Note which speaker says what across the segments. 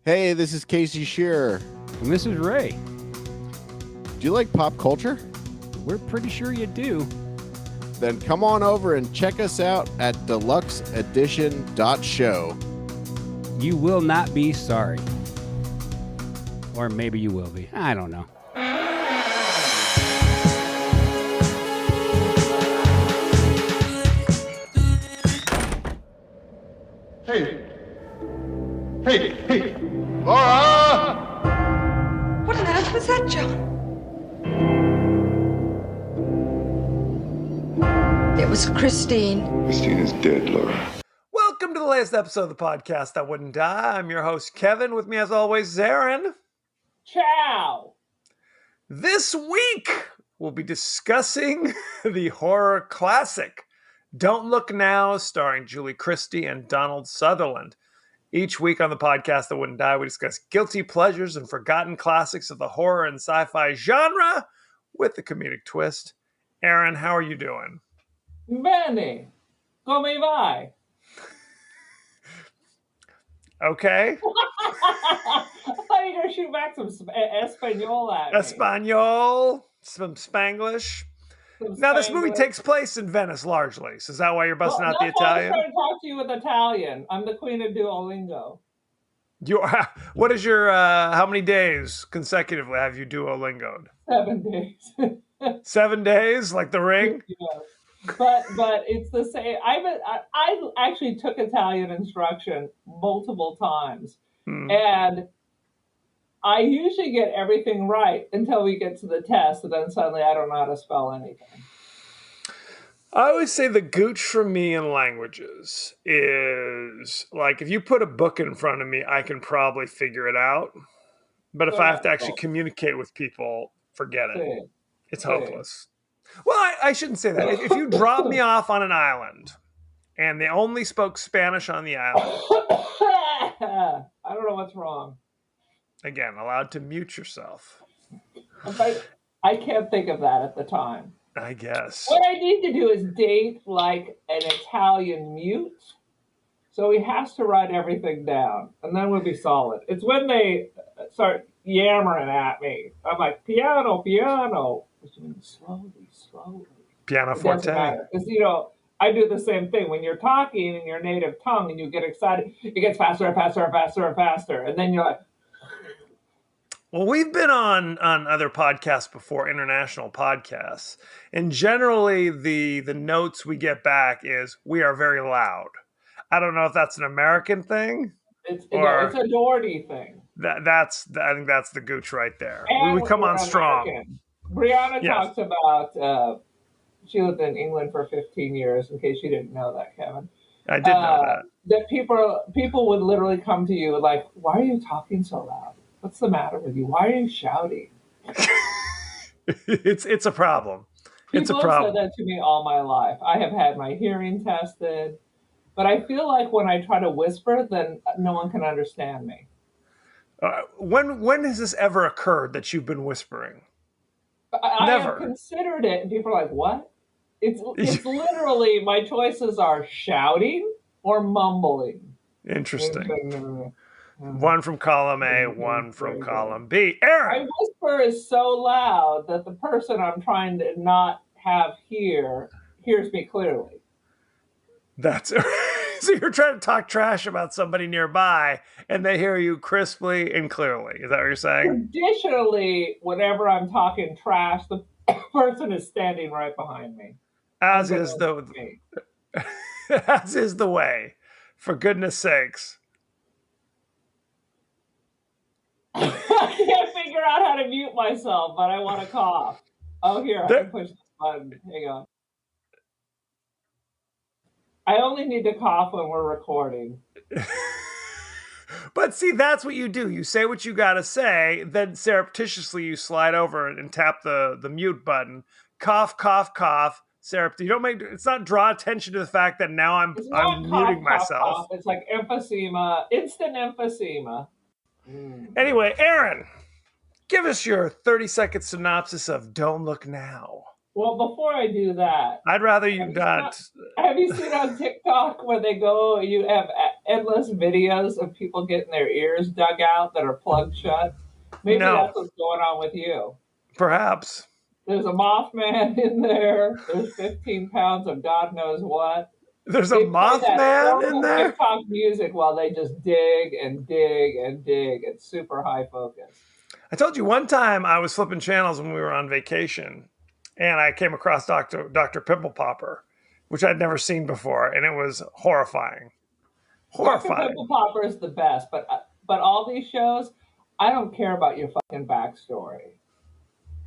Speaker 1: Hey, this is Casey Shearer.
Speaker 2: And this is Ray.
Speaker 1: Do you like pop culture?
Speaker 2: We're pretty sure you do.
Speaker 1: Then come on over and check us out at deluxeedition.show.
Speaker 2: You will not be sorry. Or maybe you will be. I don't know.
Speaker 3: Hey, Laura!
Speaker 4: What on earth was that, John? It was Christine.
Speaker 3: Christine is dead, Laura.
Speaker 5: Welcome to the latest episode of the podcast That Wouldn't Die. I'm your host, Kevin. With me, as always, Zarin.
Speaker 6: Ciao!
Speaker 5: This week, we'll be discussing the horror classic Don't Look Now, starring Julie Christie and Donald Sutherland. Each week on the podcast That Wouldn't Die, we discuss guilty pleasures and forgotten classics of the horror and sci-fi genre with a comedic twist. Aaron, how are you doing?
Speaker 6: Bene. Come vai?
Speaker 5: Okay.
Speaker 6: I thought you were going to shoot back some Espanol at me.
Speaker 5: Espanol, some Spanglish. Now, this movie takes place in Venice, largely. So is that why you're busting out the Italian?
Speaker 6: I'm trying to talk to you with Italian. I'm the queen of Duolingo.
Speaker 5: What is your, how many days consecutively have you Duolingo'd?
Speaker 6: 7 days.
Speaker 5: 7 days, like The Ring?
Speaker 6: Yeah. But it's the same. I actually took Italian instruction multiple times. And I usually get everything right until we get to the test, and then suddenly I don't know how to spell anything.
Speaker 5: I always say the gooch for me in languages is, like, if you put a book in front of me, I can probably figure it out. But if I have to actually communicate with people, forget it. It's hopeless. Well, I shouldn't say that. If you drop me off on an island and they only spoke Spanish on the island.
Speaker 6: I don't know what's wrong.
Speaker 5: Again, allowed to mute yourself.
Speaker 6: I can't think of that at the time.
Speaker 5: I guess.
Speaker 6: What I need to do is date like an Italian mute. So he has to write everything down, and then we'll be solid. It's when they start yammering at me. I'm like, piano, piano. Which means slowly.
Speaker 5: Pianoforte.
Speaker 6: Because, I do the same thing. When you're talking in your native tongue and you get excited, it gets faster and faster and faster and faster. And then you're like...
Speaker 5: Well, we've been on other podcasts before, international podcasts. And generally, the notes we get back is, we are very loud. I don't know if that's an American thing.
Speaker 6: It's a Doherty thing.
Speaker 5: I think that's the gooch right there.
Speaker 6: And
Speaker 5: we come on strong.
Speaker 6: American. Brianna talks about, she lived in England for 15 years, in case you didn't know that, Kevin.
Speaker 5: I did know that.
Speaker 6: That people would literally come to you like, why are you talking so loud? What's the matter with you? Why are you shouting?
Speaker 5: It's a problem. It's a problem.
Speaker 6: People have said that to me all my life. I have had my hearing tested, but I feel like when I try to whisper, then no one can understand me.
Speaker 5: When has this ever occurred that you've been whispering?
Speaker 6: I
Speaker 5: Never.
Speaker 6: have considered it, and people are like, what? It's literally, my choices are shouting or mumbling.
Speaker 5: Interesting. One from column A, one from column B. Aaron!
Speaker 6: My whisper is so loud that the person I'm trying to not have hears me clearly.
Speaker 5: So you're trying to talk trash about somebody nearby, and they hear you crisply and clearly. Is that what you're saying?
Speaker 6: Traditionally, whenever I'm talking trash, the person is standing right behind me.
Speaker 5: As is the way. For goodness sakes.
Speaker 6: I can't figure out how to mute myself, but I want to cough. Oh, here, I can push this button. Hang on. I only need to cough when we're recording.
Speaker 5: But see, that's what you do. You say what you got to say, then surreptitiously you slide over and tap the mute button. Cough, cough, cough. You don't make it's not draw attention to the fact that now I'm muting myself.
Speaker 6: Cough. It's like emphysema, instant emphysema.
Speaker 5: Anyway, Aaron, give us your 30-second synopsis of Don't Look Now.
Speaker 6: Well, before I do that,
Speaker 5: I'd rather you
Speaker 6: have you
Speaker 5: not.
Speaker 6: have you seen on TikTok where they go, you have endless videos of people getting their ears dug out that are plugged shut? Maybe
Speaker 5: No,
Speaker 6: that's what's going on with you.
Speaker 5: perhaps.
Speaker 6: There's a Mothman in there. There's 15 pounds of God knows what.
Speaker 5: There's a
Speaker 6: They play that
Speaker 5: Mothman in
Speaker 6: horrible
Speaker 5: there?
Speaker 6: TikTok music while they just dig and dig and dig. It's super high focus.
Speaker 5: I told you one time I was flipping channels when we were on vacation, and I came across Dr. Pimple Popper, which I'd never seen before, and it was horrifying.
Speaker 6: Dr.
Speaker 5: Horrifying.
Speaker 6: Pimple Popper is the best, but all these shows, I don't care about your fucking backstory.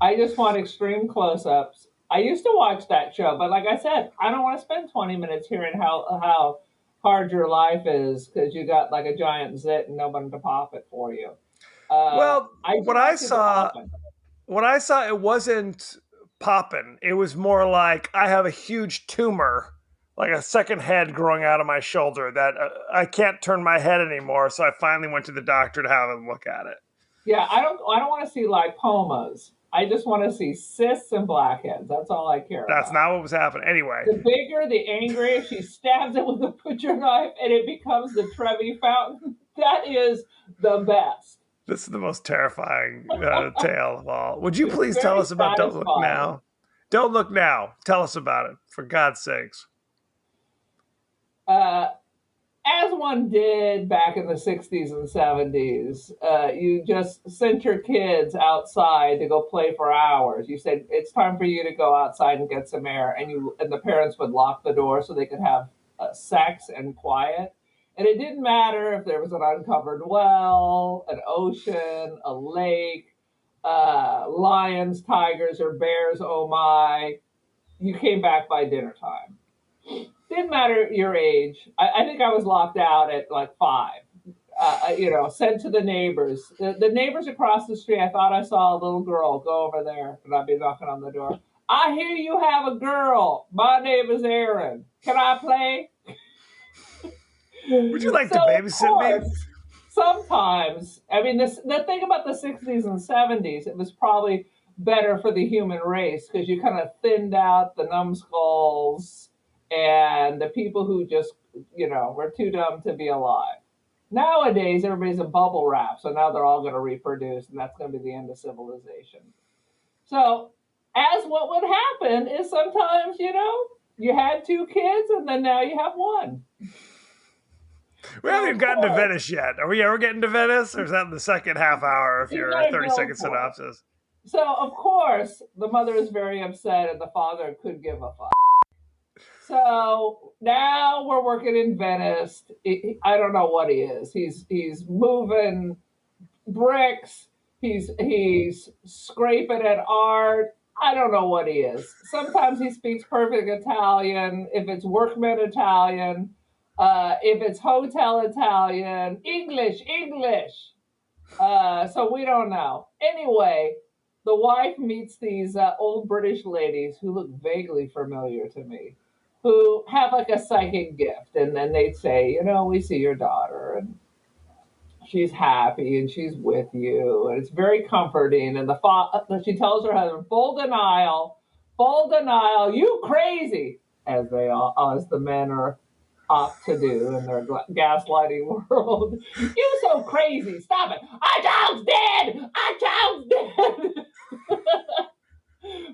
Speaker 6: I just want extreme close-ups. I used to watch that show, but like I said, I don't want to spend 20 minutes hearing how hard your life is because you got like a giant zit and nobody to pop it for you.
Speaker 5: Well,
Speaker 6: I
Speaker 5: what I
Speaker 6: watch it
Speaker 5: saw,
Speaker 6: often.
Speaker 5: it wasn't popping. It was more like I have a huge tumor, like a second head growing out of my shoulder that I can't turn my head anymore. So I finally went to the doctor to have him look at it.
Speaker 6: Yeah, I don't want to see lipomas. I just want to see cysts and blackheads. That's all I care
Speaker 5: That's
Speaker 6: about.
Speaker 5: not what was happening. Anyway,
Speaker 6: The bigger, the angrier. She stabs it with a butcher knife, and it becomes the Trevi fountain. That is the best.
Speaker 5: this is the most terrifying tale of all. Would you
Speaker 6: It's
Speaker 5: please tell
Speaker 6: very
Speaker 5: us about Don't Look
Speaker 6: satisfying.
Speaker 5: Now? Don't Look Now. Tell us about it, for God's sakes.
Speaker 6: As one did back in the 60s and 70s, you just sent your kids outside to go play for hours. You said, it's time for you to go outside and get some air. And the parents would lock the door so they could have sex and quiet. And it didn't matter if there was an uncovered well, an ocean, a lake, lions, tigers, or bears, oh my. You came back by dinner time. Didn't matter your age. I think I was locked out at like 5. Sent to the neighbors. The neighbors across the street, I thought I saw a little girl. Go over there, and I'd be knocking on the door. I hear you have a girl. My name is Aaron. Can I play?
Speaker 5: Would you like to
Speaker 6: So, of
Speaker 5: babysit me?
Speaker 6: course, sometimes, I mean, the thing about the 60s and 70s, it was probably better for the human race because you kind of thinned out the numbskulls and the people who just, were too dumb to be alive. Nowadays, everybody's in bubble wrap, so now they're all going to reproduce, and that's going to be the end of civilization. So, as what would happen is sometimes, you had 2 kids, and then now you have 1.
Speaker 5: We haven't even gotten to
Speaker 6: course.
Speaker 5: Venice yet. Are we ever getting to Venice? Or is that in the second half hour if
Speaker 6: You
Speaker 5: you're
Speaker 6: gotta
Speaker 5: a 30
Speaker 6: go
Speaker 5: second
Speaker 6: for it.
Speaker 5: synopsis?
Speaker 6: So, of course, the mother is very upset, and the father could give a fuck. So now we're working in Venice. I don't know what he is. He's moving bricks. He's scraping at art. I don't know what he is. Sometimes he speaks perfect Italian. If it's workman Italian, if it's hotel Italian, English. So we don't know. Anyway, the wife meets these old British ladies who look vaguely familiar to me, who have like a psychic gift. And then they'd say, we see your daughter and she's happy and she's with you. And it's very comforting. And she tells her husband, full denial, you crazy, as the men are opt to do in their gaslighting world. You so crazy, stop it. Our child's dead.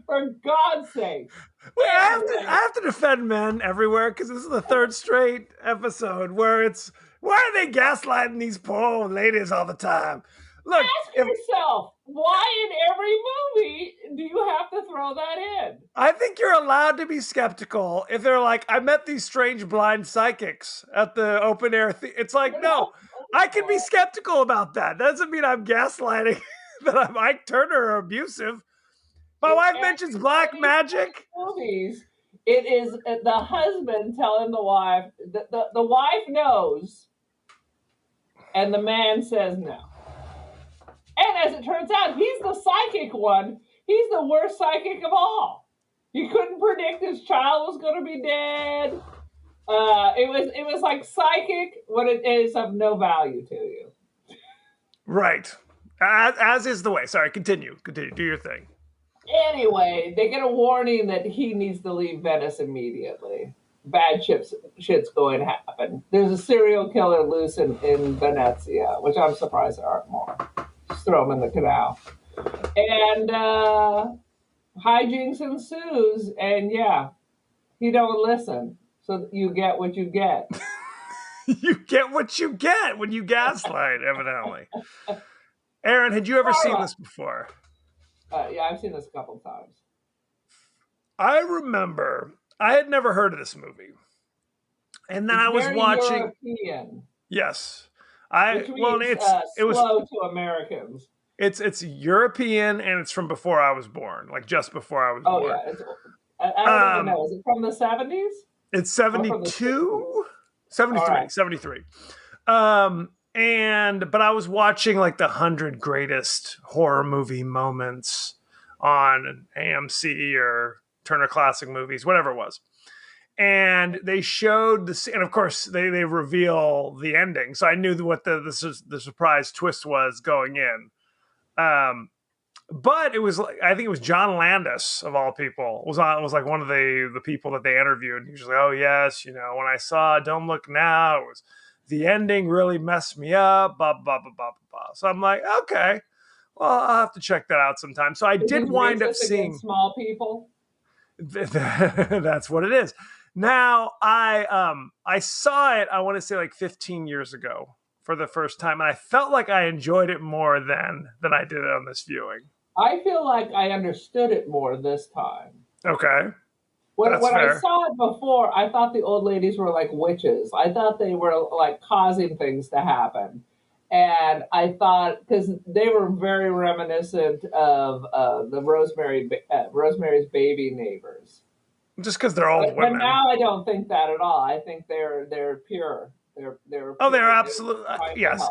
Speaker 6: For God's sake.
Speaker 5: Wait, I have to defend men everywhere because this is the 3rd straight episode where why are they gaslighting these poor old ladies all the time? Look,
Speaker 6: Ask yourself, why in every movie do you have to throw that in?
Speaker 5: I think you're allowed to be skeptical if they're like, I met these strange blind psychics at the open air. It's like, no, I can be skeptical about that. That doesn't mean I'm gaslighting that I'm Ike Turner or abusive. My wife mentions black magic.
Speaker 6: Movies, it is the husband telling the wife, the wife knows, and the man says no. And as it turns out, he's the psychic one. He's the worst psychic of all. He couldn't predict his child was going to be dead. It was like psychic when it is of no value to you.
Speaker 5: Right. As is the way. Sorry, continue. Do your thing.
Speaker 6: Anyway, they get a warning that he needs to leave Venice immediately. Bad shit's going to happen. There's a serial killer loose in Venezia, which I'm surprised there aren't more. Just throw him in the canal. And hijinks ensues, and yeah, he don't listen. So you get what you get.
Speaker 5: You get what you get when you gaslight, evidently. Aaron, had you ever seen this before?
Speaker 6: Yeah, I've seen this a couple times.
Speaker 5: I remember I had never heard of this movie, and then I was watching.
Speaker 6: European,
Speaker 5: Yes,
Speaker 6: which means,
Speaker 5: it was
Speaker 6: slow to Americans.
Speaker 5: It's European, and it's from before I was born, like just before I was born.
Speaker 6: Oh yeah, I don't even know. Is it from the 70s?
Speaker 5: It's 72, 73,
Speaker 6: right.
Speaker 5: 73. But I was watching like the 100 greatest horror movie moments on AMC or Turner Classic Movies, whatever it was. And they showed and of course they reveal the ending. So I knew what the surprise twist was going in. But it was like, I think it was John Landis of all people was like one of the people that they interviewed. And he was like, oh yes, when I saw Don't Look Now, it was the ending really messed me up, blah, blah, blah, blah, blah. So I'm like, okay, well, I'll have to check that out sometime. So I did wind up seeing
Speaker 6: small people.
Speaker 5: That's what it is. Now I saw it, I want to say like 15 years ago for the first time, and I felt like I enjoyed it more than I did on this viewing.
Speaker 6: I feel like I understood it more this time.
Speaker 5: Okay.
Speaker 6: When I saw it before, I thought the old ladies were like witches. I thought they were like causing things to happen. And I thought, because they were very reminiscent of the Rosemary's Baby neighbors.
Speaker 5: Just because they're old women.
Speaker 6: But now I don't think that at all. I think they're pure. They're pure.
Speaker 5: Oh, they're absolutely, yes.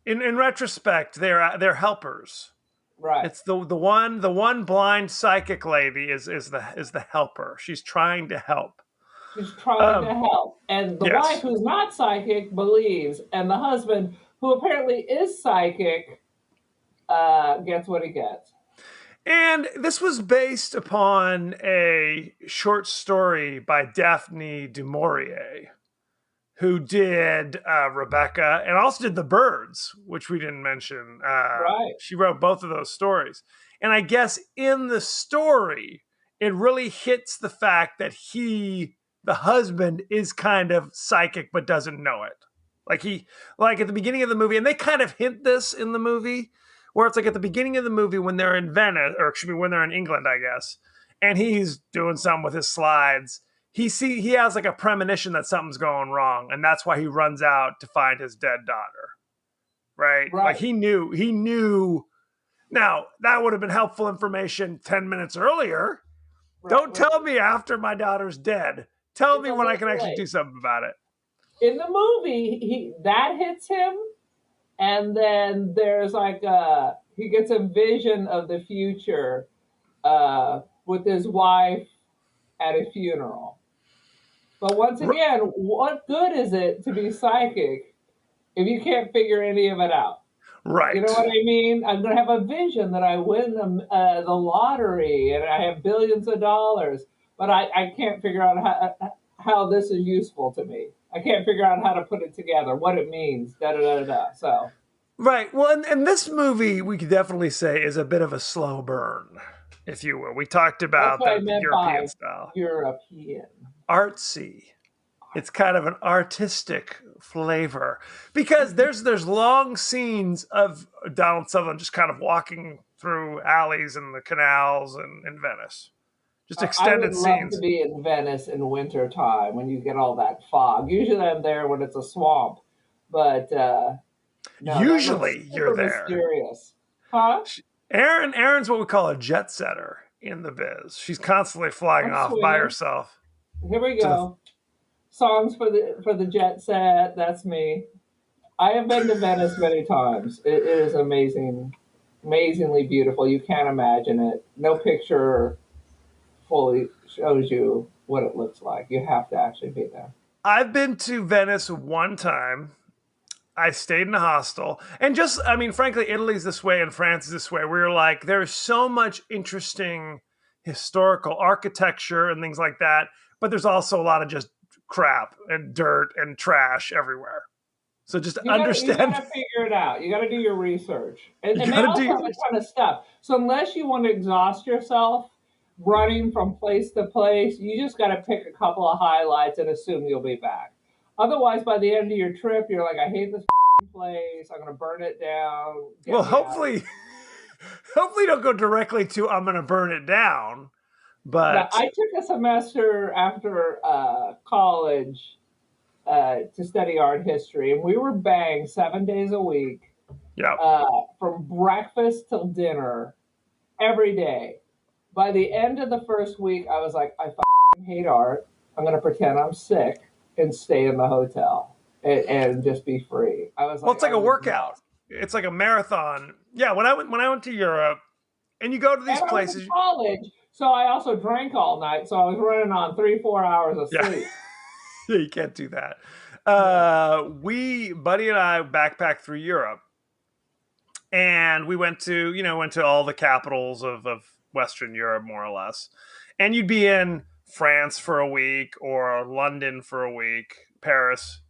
Speaker 5: In retrospect, they're helpers.
Speaker 6: Right.
Speaker 5: It's the one blind psychic lady is the helper. She's trying to help.
Speaker 6: She's trying to help. And the wife who's not psychic believes, and the husband, who apparently is psychic, gets what he gets.
Speaker 5: And this was based upon a short story by Daphne du Maurier, who did Rebecca and also did The Birds, which we didn't mention.
Speaker 6: Right.
Speaker 5: She wrote both of those stories. And I guess in the story, it really hits the fact that the husband, is kind of psychic but doesn't know it. Like at the beginning of the movie, and they kind of hint this in the movie, where it's like at the beginning of the movie when they're in Venice, or excuse me, when they're in England, I guess, and he's doing something with his slides. He has like a premonition that something's going wrong, and that's why he runs out to find his dead daughter. Right? Like he knew. Now, that would have been helpful information 10 minutes earlier. Right, Don't tell me after my daughter's dead. Tell me when I can actually do something about it.
Speaker 6: In the movie, that hits him, and then there's like he gets a vision of the future with his wife at a funeral. But once again, what good is it to be psychic if you can't figure any of it out?
Speaker 5: Right.
Speaker 6: You know what I mean? I'm going to have a vision that I win the lottery and I have billions of dollars, but I can't figure out how this is useful to me. I can't figure out how to put it together, what it means, da-da-da-da. So.
Speaker 5: Right. Well, and this movie, we could definitely say, is a bit of a slow burn, if you will. We talked about the European style.
Speaker 6: European.
Speaker 5: Artsy. It's kind of an artistic flavor. Because there's long scenes of Donald Sutherland just kind of walking through alleys and the canals in Venice. Just extended scenes.
Speaker 6: I would love to be in Venice in winter time when you get all that fog. Usually I'm there when it's a swamp, but no,
Speaker 5: usually you're there.
Speaker 6: Mysterious. Huh?
Speaker 5: Erin's what we call a jet setter in the biz. She's constantly flying off by herself.
Speaker 6: Here we go. Songs for the jet set. That's me. I have been to Venice many times. It is amazing, amazingly beautiful. You can't imagine it. No picture fully shows you what it looks like. You have to actually be there.
Speaker 5: I've been to Venice one time. I stayed in a hostel. And just, I mean, frankly, Italy's this way and France is this way. We're like, there's so much interesting historical architecture and things like that. But there's also a lot of just crap and dirt and trash everywhere. So just understand.
Speaker 6: You gotta figure it out. You gotta do your research. And they
Speaker 5: gotta
Speaker 6: also
Speaker 5: do
Speaker 6: have a ton of stuff. So unless you want to exhaust yourself running from place to place, you just gotta pick a couple of highlights and assume you'll be back. Otherwise, by the end of your trip, you're like, I hate this place. I'm going to burn it down.
Speaker 5: Well, hopefully don't go directly to I'm going to burn it down. But
Speaker 6: yeah, I took a semester after college to study art history, and we were banged 7 days a week.
Speaker 5: Yeah.
Speaker 6: From breakfast till dinner every day. By the end of the first week, I was like, I hate art. I'm going to pretend I'm sick and stay in the hotel and just be free. I was like,
Speaker 5: well, it's like a workout. It's like a marathon. Yeah, when I went to Europe, and you go to these places.
Speaker 6: I was in college, so I also drank all night. So I was running on 3-4 hours of sleep.
Speaker 5: Yeah, you can't do that. Buddy and I backpacked through Europe, and we went to all the capitals of Western Europe, more or less. And you'd be in France for a week or London for a week, Paris.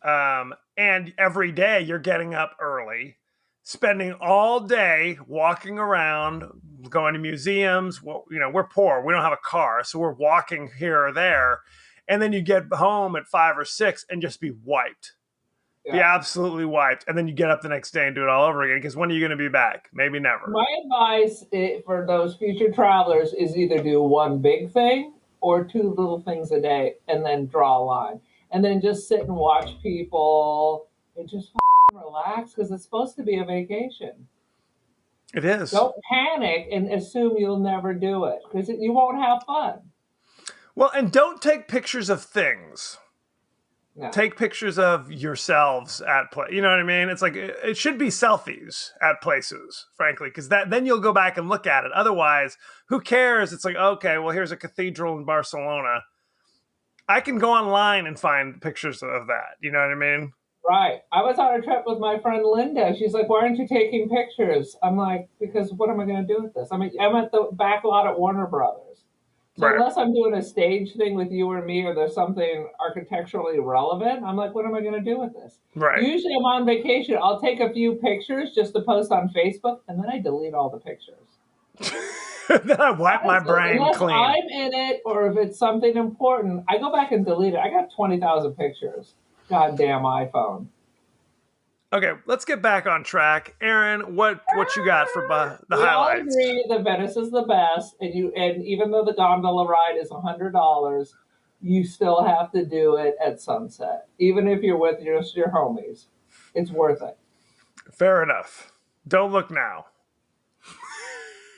Speaker 5: And every day you're getting up early, spending all day walking around, going to museums. Well, we're poor. We don't have a car. So we're walking here or there. And then you get home at 5 or 6 and just be wiped. Yeah. Be absolutely wiped. And then you get up the next day and do it all over again. Because when are you going to be back? Maybe never.
Speaker 6: My advice for those future travelers is either do one big thing or 2 little things a day and then draw a line. And then just sit and watch people and just relax because it's supposed to be a vacation.
Speaker 5: It is.
Speaker 6: Don't panic and assume you'll never do it because you won't have fun.
Speaker 5: Well, and don't take pictures of things. No. Take pictures of yourselves at play. You know what I mean? It's like it should be selfies at places, frankly, because then you'll go back and look at it. Otherwise, who cares? It's like, okay, well, here's a cathedral in Barcelona. I can go online and find pictures of that. You know what I mean?
Speaker 6: Right. I was on a trip with my friend Linda. She's like, why aren't you taking pictures? I'm like, because what am I going to do with this? I mean, I'm at the back lot at Warner Brothers. So right. Unless I'm doing a stage thing with you or me or there's something architecturally relevant, I'm like, what am I going to do with this?
Speaker 5: Right.
Speaker 6: Usually I'm on vacation. I'll take a few pictures just to post on Facebook, and then I delete all the pictures.
Speaker 5: Then I wipe my brain clean.
Speaker 6: I'm in it, or if it's something important, I go back and delete it. I got 20,000 pictures. Goddamn iPhone.
Speaker 5: Okay, let's get back on track. Aaron, what you got for the highlights?
Speaker 6: We all agree that Venice is the best, and even though the gondola ride is $100, you still have to do it at sunset, even if you're with just your homies. It's worth it.
Speaker 5: Fair enough. Don't look now.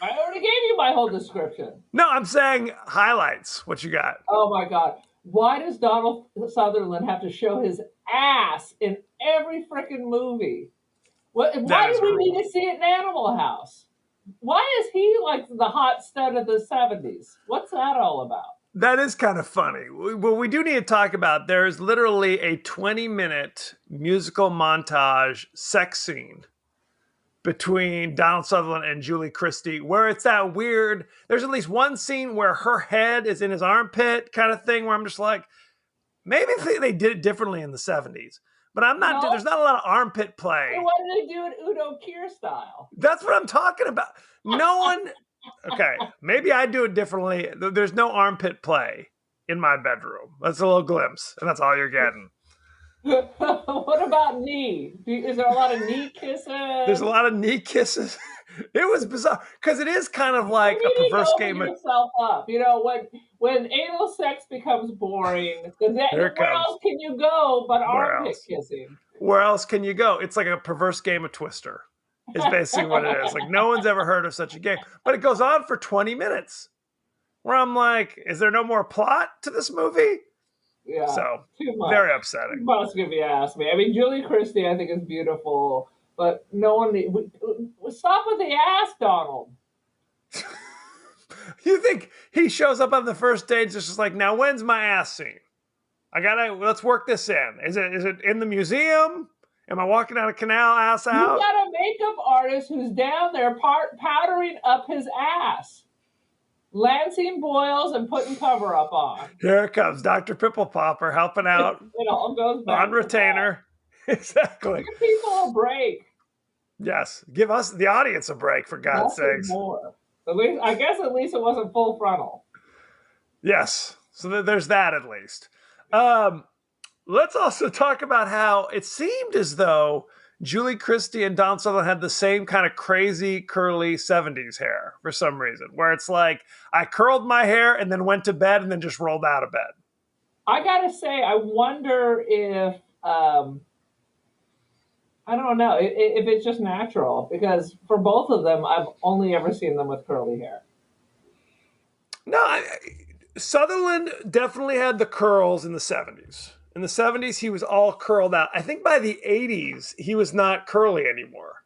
Speaker 6: I already gave you my whole description.
Speaker 5: No, I'm saying highlights. What you got?
Speaker 6: Oh my God. Why does Donald Sutherland have to show his ass in every freaking movie? Why do we need to see it in Animal House? Why is he like the hot stud of the 70s? What's that all about?
Speaker 5: That is kind of funny. What we do need to talk about, there's literally a 20-minute musical montage sex scene between Donald Sutherland and Julie Christie, where it's that weird, there's at least one scene where her head is in his armpit kind of thing, where I'm just like, maybe they did it differently in the 70s. But there's not a lot of armpit play.
Speaker 6: Why did they do it Udo Kier style?
Speaker 5: That's what I'm talking about. No one, okay, maybe I do it differently. There's no armpit play in my bedroom. That's a little glimpse, and that's all you're getting.
Speaker 6: What about knee? Is there a lot of knee kisses?
Speaker 5: There's a lot of knee kisses. It was bizarre because it is kind of like a perverse game.
Speaker 6: Yourself up. When anal sex becomes boring, where else can you go but armpit kissing?
Speaker 5: Where else can you go? It's like a perverse game of Twister. Is basically what it is. Like no one's ever heard of such a game, but it goes on for 20 minutes. Where I'm like, is there no more plot to this movie?
Speaker 6: Yeah,
Speaker 5: so
Speaker 6: too much.
Speaker 5: Very upsetting.
Speaker 6: Most if you ask me. I mean, Julie Christie, I think, is beautiful, but no one. Stop with the ass, Donald.
Speaker 5: You think he shows up on the first date? It's just like, now when's my ass scene? Let's work this in. Is it in the museum? Am I walking down a canal ass
Speaker 6: You
Speaker 5: out?
Speaker 6: got a makeup artist who's down there powdering up his ass, lancing boils and putting cover up on.
Speaker 5: Here it comes, Dr. Pimple Popper helping out
Speaker 6: It all goes back
Speaker 5: on
Speaker 6: to that.
Speaker 5: retainer. Exactly.
Speaker 6: Give people a break.
Speaker 5: Yes. Give us, the audience, a break, for God's
Speaker 6: Nothing
Speaker 5: sakes.
Speaker 6: more. At least it wasn't full frontal.
Speaker 5: Yes. So there's that at least. Let's also talk about how it seemed as though Julie Christie and Don Sutherland had the same kind of crazy curly 70s hair for some reason, where it's like I curled my hair and then went to bed and then just rolled out of bed.
Speaker 6: I gotta say, I wonder if I don't know if it's just natural, because for both of them, I've only ever seen them with curly hair.
Speaker 5: No, Sutherland definitely had the curls in the 70s. In the 70s, he was all curled out. I think by the 80s, he was not curly anymore.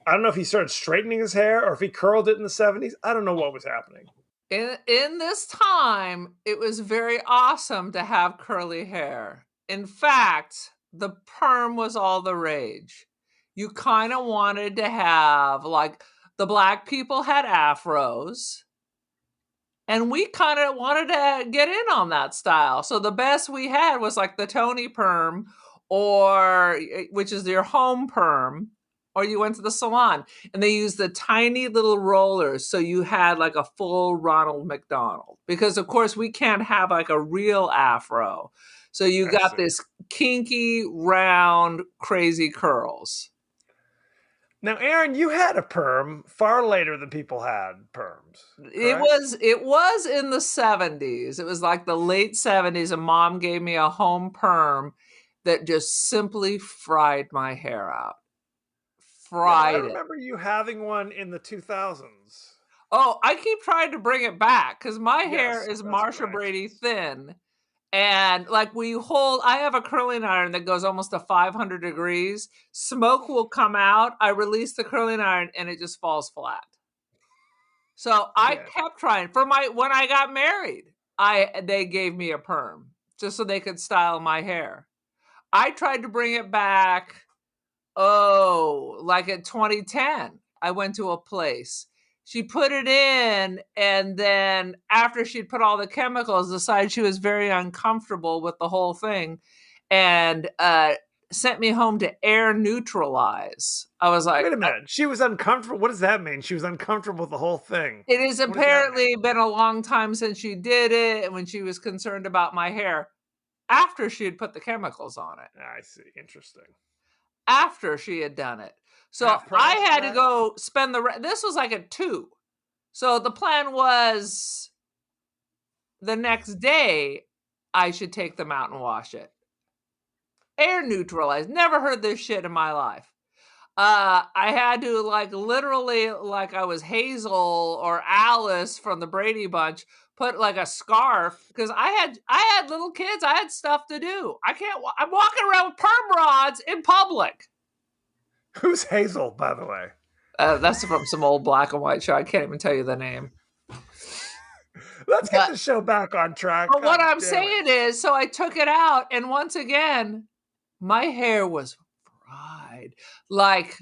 Speaker 5: I don't know if he started straightening his hair or if he curled it in the 70s. I don't know what was happening.
Speaker 7: In this time, it was very awesome to have curly hair. In fact, the perm was all the rage. You kind of wanted to have, like, the black people had afros, and we kind of wanted to get in on that style. So the best we had was like the Tony perm, or which is your home perm, or you went to the salon and they used the tiny little rollers. So you had like a full Ronald McDonald, because of course we can't have like a real afro. So you got this kinky, round, crazy curls.
Speaker 5: Now, Aaron, you had a perm far later than people had perms. Correct?
Speaker 7: It was in the 70s. It was like the late 70s, and Mom gave me a home perm that just simply fried my hair out. I
Speaker 5: remember you having one in the 2000s.
Speaker 7: Oh, I keep trying to bring it back because my hair is Marsha Brady thin. And like I have a curling iron that goes almost to 500 degrees. Smoke will come out. I release the curling iron and it just falls flat. So I kept trying when I got married, they gave me a perm just so they could style my hair. I tried to bring it back. Like in 2010, I went to a place. She put it in, and then after she'd put all the chemicals, decided she was very uncomfortable with the whole thing, and sent me home to air neutralize. I was like,
Speaker 5: wait a minute. She was uncomfortable. What does that mean? She was uncomfortable with the whole thing.
Speaker 7: It has apparently been a long time since she did it, and when she was concerned about my hair, after she had put the chemicals on it.
Speaker 5: I see. Interesting.
Speaker 7: After she had done it. So I had to go spend this was like at 2. So the plan was the next day I should take them out and wash it. Air neutralized. Never heard this shit in my life. I had to literally I was Hazel or Alice from the Brady Bunch, put like a scarf, because I had little kids. I had stuff to do. I'm walking around with perm rods in public.
Speaker 5: Who's Hazel, by the way?
Speaker 7: That's from some old black and white show. I can't even tell you the name.
Speaker 5: Let's get the show back on track.
Speaker 7: But what I'm saying is, so I took it out, and once again, my hair was fried. Like,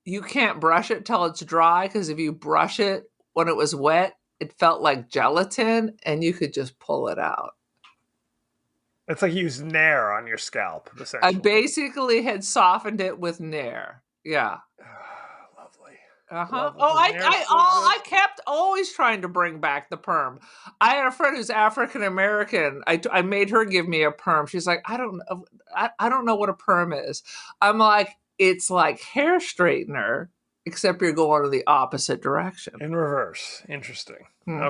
Speaker 7: you can't brush it till it's dry, because if you brush it when it was wet, it felt like gelatin, and you could just pull it out.
Speaker 5: It's like you used Nair on your scalp, essentially.
Speaker 7: I basically had softened it with Nair. Yeah.
Speaker 5: Lovely.
Speaker 7: Uh-huh. I kept always trying to bring back the perm. I had a friend who's African American. I made her give me a perm. She's like, I don't know what a perm is. I'm like, it's like hair straightener, except you're going in the opposite direction.
Speaker 5: In reverse. Interesting.
Speaker 7: Mm-hmm.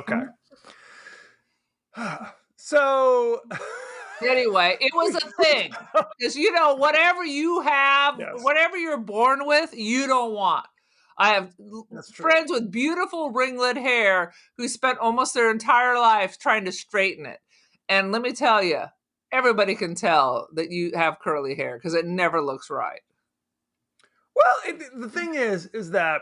Speaker 5: Okay. So
Speaker 7: anyway, it was a thing. Because, whatever you have, whatever you're born with, you don't want. I have friends with beautiful ringlet hair who spent almost their entire life trying to straighten it. And let me tell you, everybody can tell that you have curly hair because it never looks right.
Speaker 5: Well, the thing is that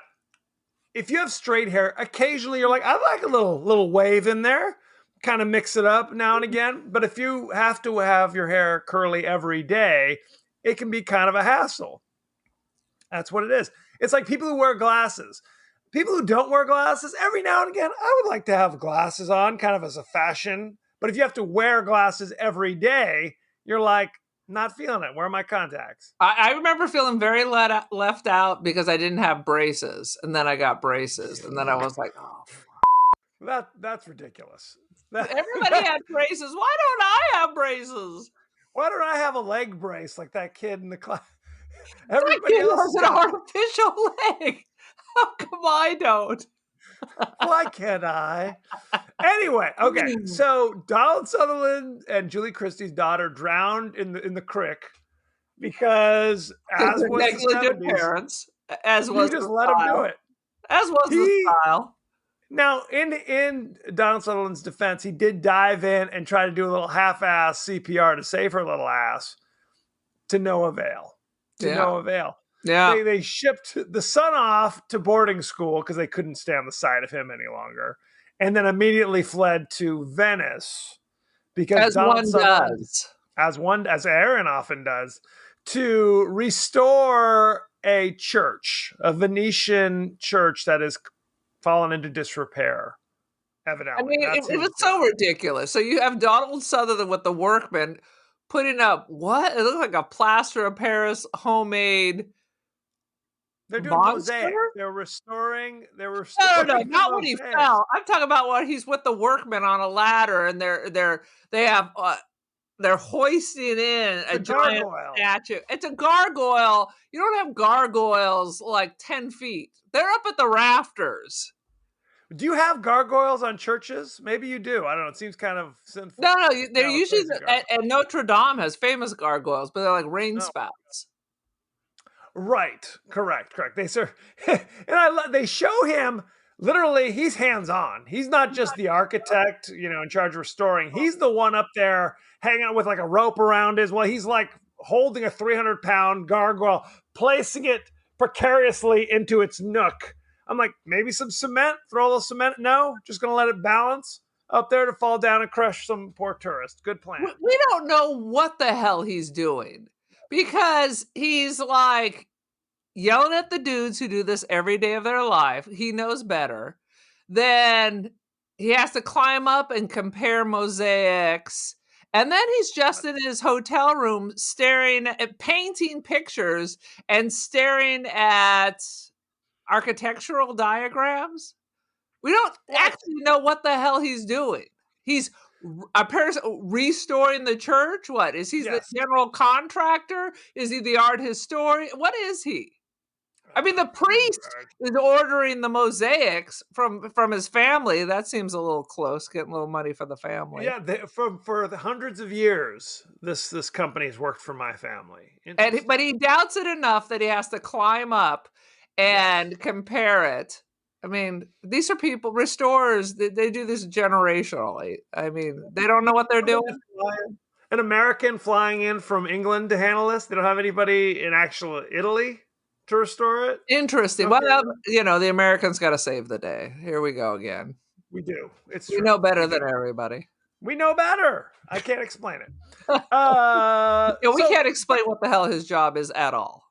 Speaker 5: if you have straight hair, occasionally you're like, I like a little wave in there. Kind of mix it up now and again. But if you have to have your hair curly every day, it can be kind of a hassle. That's what it is. It's like people who wear glasses. People who don't wear glasses, every now and again, I would like to have glasses on kind of as a fashion. But if you have to wear glasses every day, you're like, not feeling it. Where are my contacts?
Speaker 7: I remember feeling very left out because I didn't have braces, and then I got braces, and then I was like, oh.
Speaker 5: That's ridiculous.
Speaker 7: Everybody had braces. Why don't I have braces?
Speaker 5: Why don't I have a leg brace like that kid in the class?
Speaker 7: That
Speaker 5: Everybody
Speaker 7: kid
Speaker 5: else
Speaker 7: has an artificial leg. How come I don't?
Speaker 5: Why can't I? Anyway, okay. So Donald Sutherland and Julie Christie's daughter drowned in the creek because, as
Speaker 7: They're
Speaker 5: was the
Speaker 7: negligent
Speaker 5: 70s,
Speaker 7: parents, as was
Speaker 5: you just
Speaker 7: the
Speaker 5: let him do
Speaker 7: style.
Speaker 5: it.
Speaker 7: As was the style.
Speaker 5: Now, in Donald Sutherland's defense, he did dive in and try to do a little half-ass CPR to save her little ass, to no avail. No avail.
Speaker 7: Yeah.
Speaker 5: They shipped the son off to boarding school because they couldn't stand the sight of him any longer, and then immediately fled to Venice because
Speaker 7: As
Speaker 5: Donald
Speaker 7: one
Speaker 5: Sutherland,
Speaker 7: does.
Speaker 5: as Aaron often does, to restore a church, a Venetian church that is fallen into disrepair. Evidently,
Speaker 7: I mean, it was so ridiculous. So you have Donald Sutherland with the workmen putting up what? It looked like a plaster of Paris homemade.
Speaker 5: They're doing mosaic. They're restoring.
Speaker 7: No, not when he fell. I'm talking about when he's with the workmen on a ladder, and they're hoisting in a giant statue. It's a gargoyle. You don't have gargoyles like 10 feet. They're up at the rafters.
Speaker 5: Do you have gargoyles on churches? Maybe you do. I don't know. It seems kind of sinful.
Speaker 7: No, they're usually at Notre Dame has famous gargoyles, but they're like rain spouts.
Speaker 5: Right. Correct. They and they show him literally. He's hands on. He's not just the architect, in charge of restoring. He's the one up there hanging out with like a rope around his. Well, he's like holding a 300-pound gargoyle, placing it precariously into its nook. I'm like, maybe some cement. Throw a little cement. No, just gonna let it balance up there to fall down and crush some poor tourist. Good plan.
Speaker 7: We don't know what the hell he's doing because he's like yelling at the dudes who do this every day of their life. He knows better. Then he has to climb up and compare mosaics. And then he's just in his hotel room staring at painting pictures and staring at architectural diagrams. We don't actually know what the hell he's doing. He's apparently restoring the church. What is he? The general contractor? Is he the art historian? What is he? I mean, the priest is ordering the mosaics from his family. That seems a little close, getting a little money for the family.
Speaker 5: Yeah, for the hundreds of years, this company's worked for my family.
Speaker 7: But he doubts it enough that he has to climb up and compare it. I mean, these are people, restorers, they do this generationally. I mean, they don't know what they're doing.
Speaker 5: An American flying in from England to handle this? They don't have anybody in actual Italy to restore it?
Speaker 7: Interesting. Well, the Americans got to save the day. Here we go again.
Speaker 5: We do.
Speaker 7: We know better than everybody.
Speaker 5: We know better. I can't explain it.
Speaker 7: We can't explain what the hell his job is at all.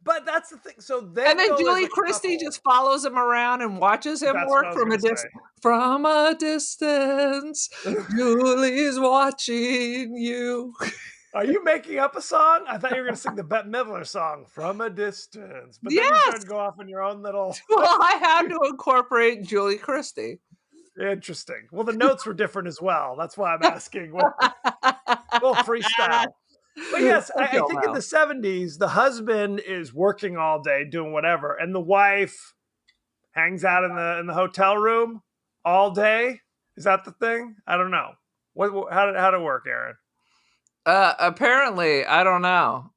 Speaker 5: But that's the thing. So
Speaker 7: then Julie Christie just follows him around and watches him work from a distance. From a distance, Julie's watching you.
Speaker 5: Are you making up a song? I thought you were going to sing the Bette Midler song, From a Distance. But then you started to go off in your own little...
Speaker 7: Well, I had to incorporate Julie Christie.
Speaker 5: Interesting. Well, the notes were different as well. That's why I'm asking. A little freestyle. But yes, I think in the 70s, the husband is working all day doing whatever, and the wife hangs out in the hotel room all day. Is that the thing? I don't know. How did it work, Aaron?
Speaker 7: Apparently, I don't know.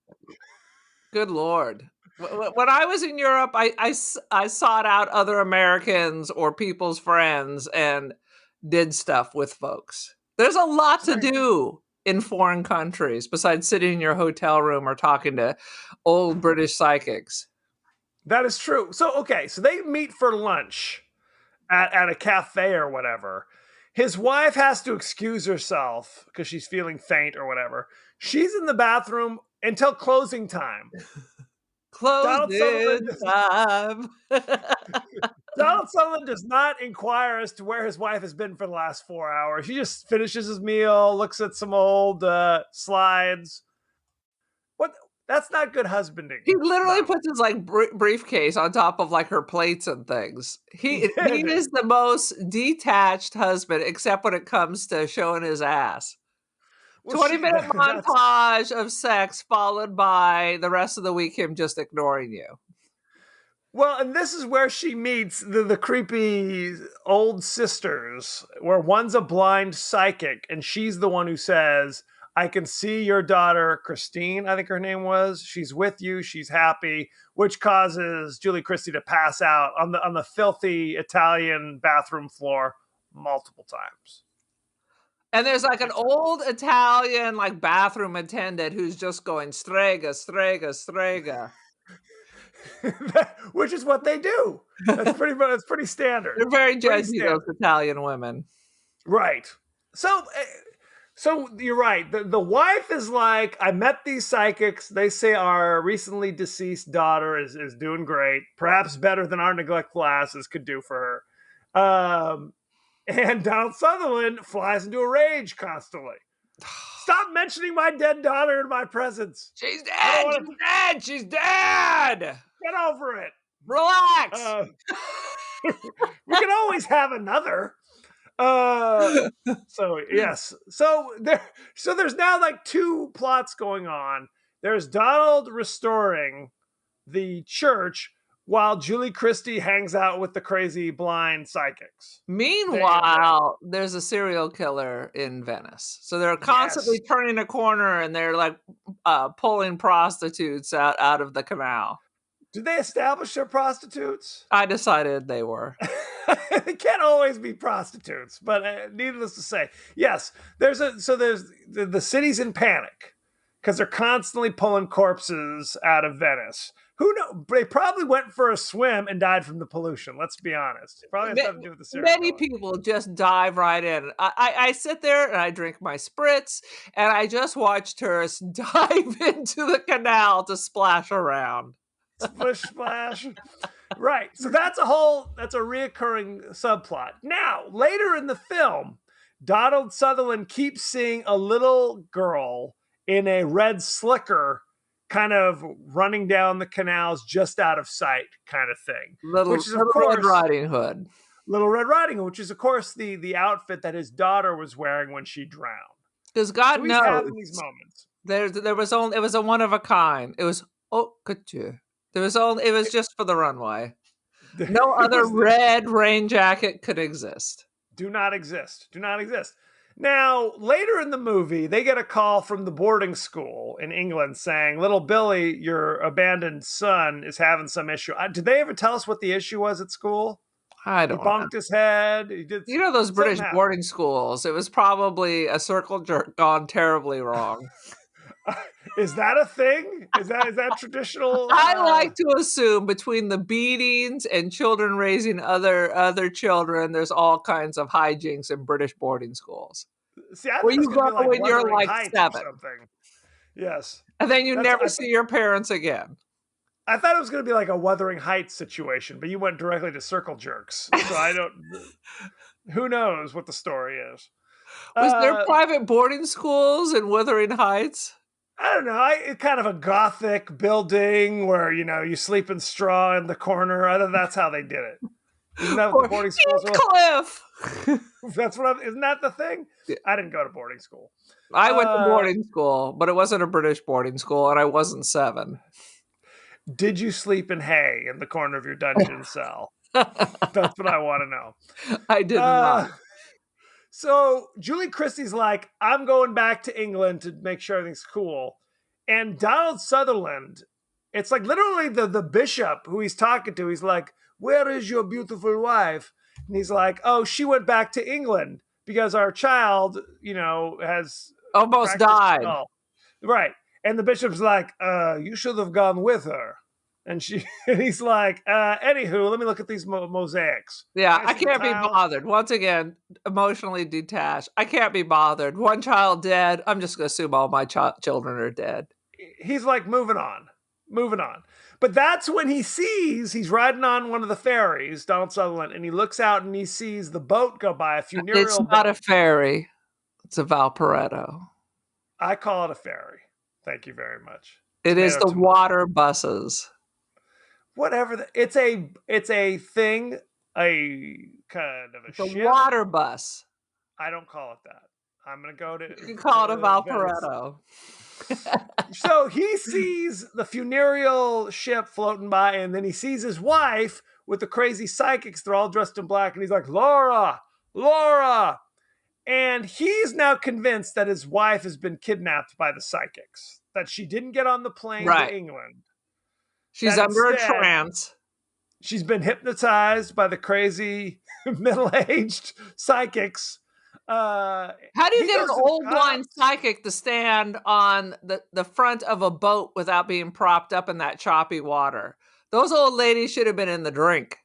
Speaker 7: Good Lord. When I was in Europe, I sought out other Americans or people's friends and did stuff with folks. There's a lot to do in foreign countries besides sitting in your hotel room or talking to old British psychics.
Speaker 5: That is true. So they meet for lunch at a cafe or whatever. His wife has to excuse herself because she's feeling faint or whatever. She's in the bathroom until closing time. Donald Sutherland
Speaker 7: Closing time.
Speaker 5: Donald Sutherland does not inquire as to where his wife has been for the last 4 hours. He just finishes his meal, looks at some old slides. What? That's not good husbanding.
Speaker 7: He literally
Speaker 5: No.
Speaker 7: puts his like briefcase on top of like her plates and things. He is the most detached husband, except when it comes to showing his ass.
Speaker 5: Well,
Speaker 7: 20-minute montage of sex followed by the rest of the week him just ignoring you.
Speaker 5: Well, and this is where she meets the creepy old sisters, where one's a blind psychic, and she's the one who says, I can see your daughter, Christine, I think her name was. She's with you. She's happy, which causes Julie Christie to pass out on the filthy Italian bathroom floor multiple times.
Speaker 7: And there's like an old Italian like bathroom attendant who's just going strega, strega, strega.
Speaker 5: Which is what they do. That's pretty standard.
Speaker 7: They're very judgy, those Italian women.
Speaker 5: Right. So you're right. The wife is like, I met these psychics. They say our recently deceased daughter is doing great, perhaps better than our neglectful asses could do for her. And Donald Sutherland flies into a rage constantly. Stop mentioning my dead daughter in my presence.
Speaker 7: She's dead. She's dead. She's dead.
Speaker 5: Get over it.
Speaker 7: Relax.
Speaker 5: We can always have another. So yes. So there's now like two plots going on. There's Donald restoring the church while Julie Christie hangs out with the crazy blind psychics.
Speaker 7: Meanwhile, there's a serial killer in Venice. So they're constantly turning a corner and they're like pulling prostitutes out of the canal.
Speaker 5: Did they establish they're prostitutes?
Speaker 7: I decided they were.
Speaker 5: They can't always be prostitutes, but needless to say, yes. There's the city's in panic because they're constantly pulling corpses out of Venice. Who knows? They probably went for a swim and died from the pollution. Let's be honest. Probably has nothing to do with the serial
Speaker 7: Many
Speaker 5: killer.
Speaker 7: people just dive right in. I sit there and I drink my spritz and I just watch tourists dive into the canal to splash around.
Speaker 5: Splish splash. Right. So that's a reoccurring subplot. Now, later in the film, Donald Sutherland keeps seeing a little girl in a red slicker kind of running down the canals just out of sight kind of thing.
Speaker 7: Which is, of course, Red Riding Hood.
Speaker 5: Little Red Riding Hood, which is, of course, the outfit that his daughter was wearing when she drowned.
Speaker 7: Because God knows
Speaker 5: having these moments.
Speaker 7: There was only, it was a one of a kind. It was haute couture. It was just for the runway. No other red rain jacket could exist.
Speaker 5: Do not exist. Now, later in the movie, they get a call from the boarding school in England saying, little Billy, your abandoned son, is having some issue. Did they ever tell us what the issue was at school?
Speaker 7: I don't know.
Speaker 5: He bonked his head. He did.
Speaker 7: You know those British boarding schools? It was probably a circle jerk gone terribly wrong.
Speaker 5: Is that a thing? Is that traditional?
Speaker 7: I like to assume between the beatings and children raising other children, there's all kinds of hijinks in British boarding schools.
Speaker 5: See, I
Speaker 7: where
Speaker 5: think
Speaker 7: you go when you're like 7.
Speaker 5: Yes.
Speaker 7: And then you never see your parents again.
Speaker 5: I thought it was going to be like a Wuthering Heights situation, but you went directly to circle jerks. So I don't. Who knows what the story is?
Speaker 7: Was there private boarding schools in Wuthering Heights?
Speaker 5: I don't know. It's kind of a gothic building where, you sleep in straw in the corner. I think that's how they did it. Isn't that what the boarding schools were?
Speaker 7: Cliff.
Speaker 5: Isn't that the thing? I didn't go to boarding school.
Speaker 7: I went to boarding school, but it wasn't a British boarding school, and I wasn't 7.
Speaker 5: Did you sleep in hay in the corner of your dungeon cell? That's what I want to know.
Speaker 7: I did not.
Speaker 5: So Julie Christie's like, I'm going back to England to make sure everything's cool. And Donald Sutherland, it's like literally the bishop who he's talking to. He's like, where is your beautiful wife? And he's like, oh, she went back to England because our child, has
Speaker 7: almost died.
Speaker 5: Right. And the bishop's like, you should have gone with her. And he's like, anywho, let me look at these mosaics.
Speaker 7: Yeah, I can't be bothered. Once again, emotionally detached. I can't be bothered. One child dead. I'm just going to assume all my children are dead.
Speaker 5: He's like, moving on. But that's when he's riding on one of the ferries, Donald Sutherland, and he looks out and he sees the boat go by, a funereal
Speaker 7: It's not a
Speaker 5: boat.
Speaker 7: ferry. It's a Valparaiso.
Speaker 5: I call it a ferry. Thank you very much.
Speaker 7: It is
Speaker 5: Tomato,
Speaker 7: the
Speaker 5: tomato.
Speaker 7: water buses.
Speaker 5: Whatever. It's a thing, a kind of a
Speaker 7: It's a
Speaker 5: ship.
Speaker 7: water bus.
Speaker 5: I don't call it that. I'm going to go to...
Speaker 7: You can call it a
Speaker 5: Venice.
Speaker 7: Valparaiso.
Speaker 5: So he sees the funereal ship floating by, and then he sees his wife with the crazy psychics. They're all dressed in black, and he's like, Laura, Laura. And he's now convinced that his wife has been kidnapped by the psychics, that she didn't get on the plane
Speaker 7: Right.
Speaker 5: to England.
Speaker 7: She's
Speaker 5: That
Speaker 7: under a
Speaker 5: instead-
Speaker 7: trance.
Speaker 5: She's been hypnotized by the crazy middle-aged psychics.
Speaker 7: How do you
Speaker 5: He
Speaker 7: get
Speaker 5: goes
Speaker 7: an
Speaker 5: to the
Speaker 7: old blind psychic to stand on the front of a boat without being propped up in that choppy water? Those old ladies should have been in the drink.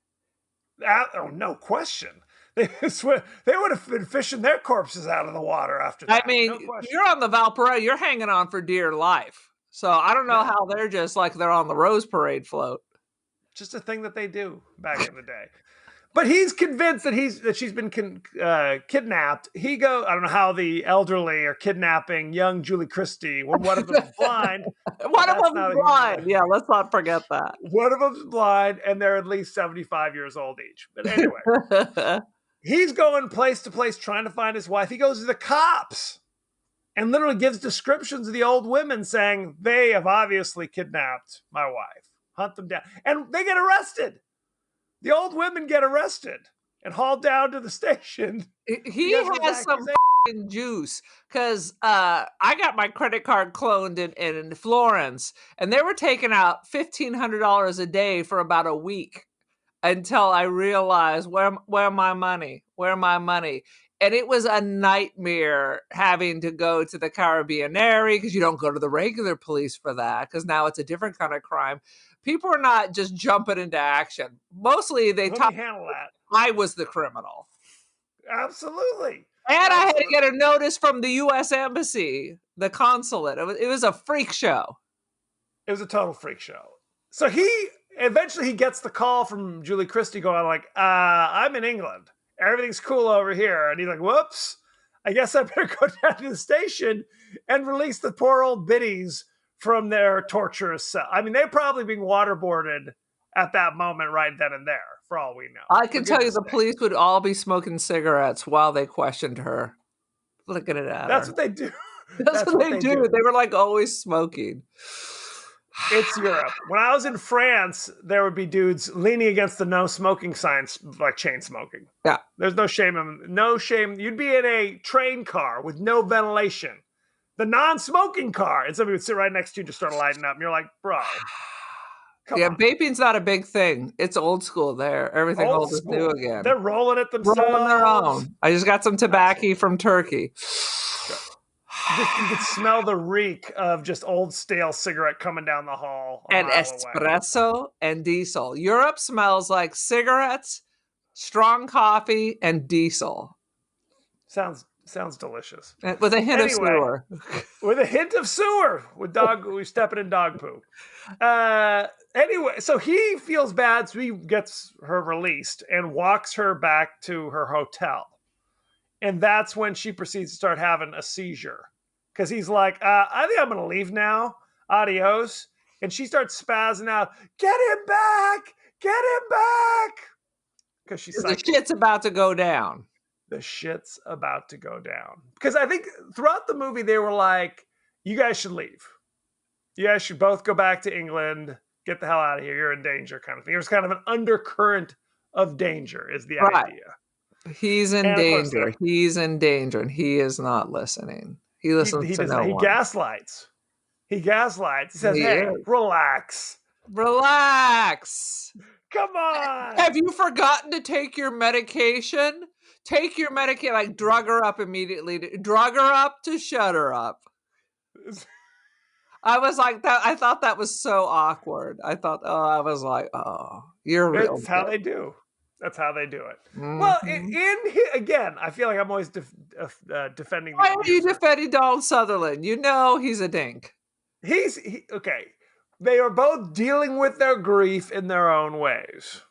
Speaker 5: Oh, no question. They would have been fishing their corpses out of the water after that.
Speaker 7: I mean,
Speaker 5: no question.
Speaker 7: you're on the Valparaiso, you're hanging on for dear life. So I don't know how they're just like they're on the Rose Parade float.
Speaker 5: Just a thing that they do back in the day. But he's convinced that she's been kidnapped. I don't know how the elderly are kidnapping young Julie Christie when one of them is blind.
Speaker 7: One of
Speaker 5: That's
Speaker 7: them
Speaker 5: not
Speaker 7: is
Speaker 5: a-
Speaker 7: blind. Yeah, let's not forget that.
Speaker 5: One of them's blind, and they're at least 75 years old each. But anyway, he's going place to place trying to find his wife. He goes to the cops and literally gives descriptions of the old women saying, they have obviously kidnapped my wife. Hunt them down. And they get arrested. The old women get arrested and hauled down to the station.
Speaker 7: He
Speaker 5: Because of
Speaker 7: has some
Speaker 5: accusation.
Speaker 7: f***ing juice because I got my credit card cloned in Florence, and they were taking out $1,500 a day for about a week until I realized where my money, and it was a nightmare having to go to the Carabinieri because you don't go to the regular police for that because now it's a different kind of crime. People are not just jumping into action. Mostly they
Speaker 5: Let me
Speaker 7: talk.
Speaker 5: handle that.
Speaker 7: I was the criminal.
Speaker 5: Absolutely.
Speaker 7: And I had to get a notice from the U.S. Embassy, the consulate. It was a freak show.
Speaker 5: It was a total freak show. So he eventually gets the call from Julie Christie going like, I'm in England. Everything's cool over here. And he's like, whoops, I guess I better go down to the station and release the poor old biddies from their torturous cell. I mean, they're probably being waterboarded at that moment right then and there, for all we know.
Speaker 7: I can
Speaker 5: For
Speaker 7: tell you
Speaker 5: goodness
Speaker 7: the
Speaker 5: sake.
Speaker 7: police would all be smoking cigarettes while they questioned her. Looking at
Speaker 5: That's
Speaker 7: her.
Speaker 5: what they do.
Speaker 7: That's what they do. They were like always smoking.
Speaker 5: It's Europe. When I was in France, there would be dudes leaning against the no smoking signs, like chain smoking.
Speaker 7: Yeah.
Speaker 5: There's no shame. No shame. You'd be in a train car with no ventilation, the non-smoking car, and somebody would sit right next to you and just start lighting up. And you're like, bro, come
Speaker 7: Yeah,
Speaker 5: on.
Speaker 7: vaping's not a big thing. It's old school there. Everything old is
Speaker 5: school.
Speaker 7: new again.
Speaker 5: They're rolling it themselves.
Speaker 7: rolling their own. I just got some tobacco from Turkey.
Speaker 5: You could smell the reek of just old stale cigarette coming down the hall.
Speaker 7: And espresso and diesel. Europe smells like cigarettes, strong coffee, and diesel.
Speaker 5: Sounds delicious.
Speaker 7: With a hint of
Speaker 5: Anyway.
Speaker 7: sewer.
Speaker 5: With a hint of sewer, we're stepping in dog poo. Anyway, so he feels bad, so he gets her released and walks her back to her hotel. And that's when she proceeds to start having a seizure. Because he's like, I think I'm going to leave now. Adios. And she starts spazzing out, get him back! Get him back! Because she's
Speaker 7: The
Speaker 5: psychic.
Speaker 7: shit's about to go down.
Speaker 5: The shit's about to go down. Because I think throughout the movie, they were like, you guys should leave. You guys should both go back to England. Get the hell out of here. You're in danger, kind of thing. There's kind of an undercurrent of danger is the
Speaker 7: Right.
Speaker 5: idea.
Speaker 7: He's in
Speaker 5: And of course
Speaker 7: danger. He's in danger, and he is not listening. He listens
Speaker 5: He
Speaker 7: to
Speaker 5: does
Speaker 7: no
Speaker 5: that. He
Speaker 7: one.
Speaker 5: gaslights. He says,
Speaker 7: He
Speaker 5: hey,
Speaker 7: is.
Speaker 5: relax.
Speaker 7: Relax.
Speaker 5: Come on.
Speaker 7: Have you forgotten to take your medication? Take your medication. Like, drug her up immediately. Drug her up to shut her up. I was like that. I thought that was so awkward. I was like, oh, you're real.
Speaker 5: That's how they do. That's how they do it.
Speaker 7: Mhm.
Speaker 5: Well, again, I feel like I'm always defending. The
Speaker 7: Why are you
Speaker 5: abuser.
Speaker 7: defending Donald Sutherland? You know he's a dink.
Speaker 5: Okay. they are both dealing with their grief in their own ways.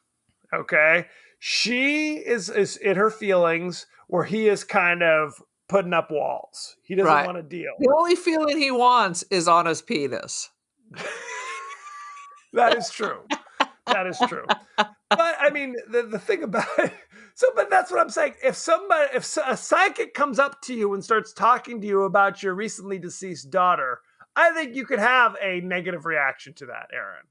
Speaker 5: Okay? She is in her feelings where he is kind of putting up walls. He doesn't
Speaker 7: Right.
Speaker 5: want to deal.
Speaker 7: The only feeling he wants is on his penis.
Speaker 5: That is true. That is true. But I mean, the thing about it, but that's what I'm saying. If a psychic comes up to you and starts talking to you about your recently deceased daughter, I think you could have a negative reaction to that, Aaron,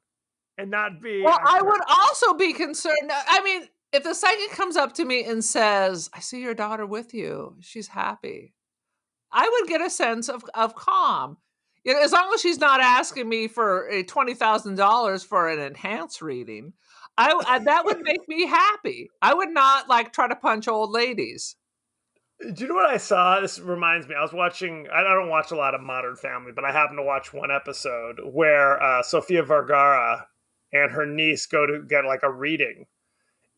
Speaker 5: and not be.
Speaker 7: Well, I would also be concerned. I mean, if the psychic comes up to me and says, "I see your daughter with you. She's happy," I would get a sense of calm. You know, as long as she's not asking me for $20,000 for an enhanced reading, that would make me happy. I would not like try to punch old ladies.
Speaker 5: Do you know what I saw? This reminds me. I was watching. I don't watch a lot of Modern Family, but I happened to watch one episode where Sofia Vergara and her niece go to get like a reading.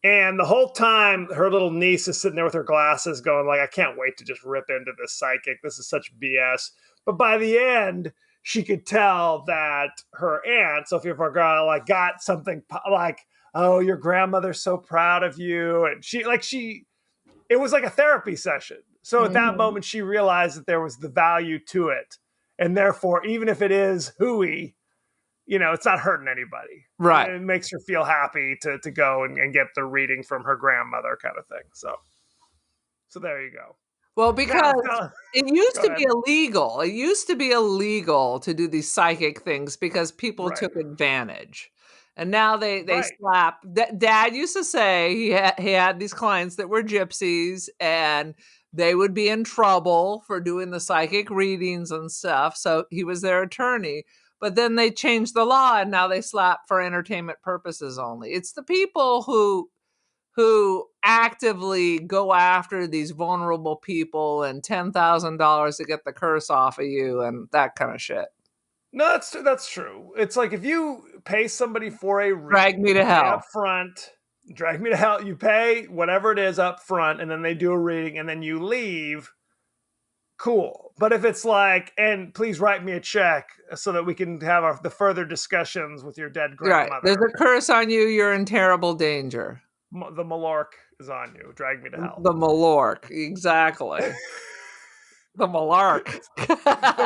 Speaker 5: And the whole time, her little niece is sitting there with her glasses going like, I can't wait to just rip into this psychic. This is such BS. But by the end, she could tell that her aunt, Sofia Vergara, like got something like, oh, your grandmother's so proud of you. And it was like a therapy session. So at that moment, she realized that there was the value to it. And therefore, even if it is hooey, you know, it's not hurting anybody.
Speaker 7: Right.
Speaker 5: It makes her feel happy to go and get the reading from her grandmother kind of thing. So there you go.
Speaker 7: Well, because it used
Speaker 5: Go
Speaker 7: to
Speaker 5: ahead.
Speaker 7: be illegal. It used to be illegal to do these psychic things because people
Speaker 5: Right.
Speaker 7: took advantage. And now they
Speaker 5: Right.
Speaker 7: slap. Dad used to say he had these clients that were gypsies and they would be in trouble for doing the psychic readings and stuff. So he was their attorney. But then they changed the law and now they slap for entertainment purposes only. It's the people who actively go after these vulnerable people and $10,000 to get the curse off of you and that kind of shit.
Speaker 5: No, that's true. It's like if you pay somebody for a reading,
Speaker 7: Drag me to hell.
Speaker 5: up front, drag me to hell. You pay whatever it is up front, and then they do a reading, and then you leave. Cool. But if it's like, and please write me a check so that we can have the further discussions with your dead
Speaker 7: Right.
Speaker 5: grandmother.
Speaker 7: There's a curse on you. You're in terrible danger.
Speaker 5: The Malork is on you. Drag me to hell.
Speaker 7: The Malork. Exactly. The Malark.
Speaker 5: The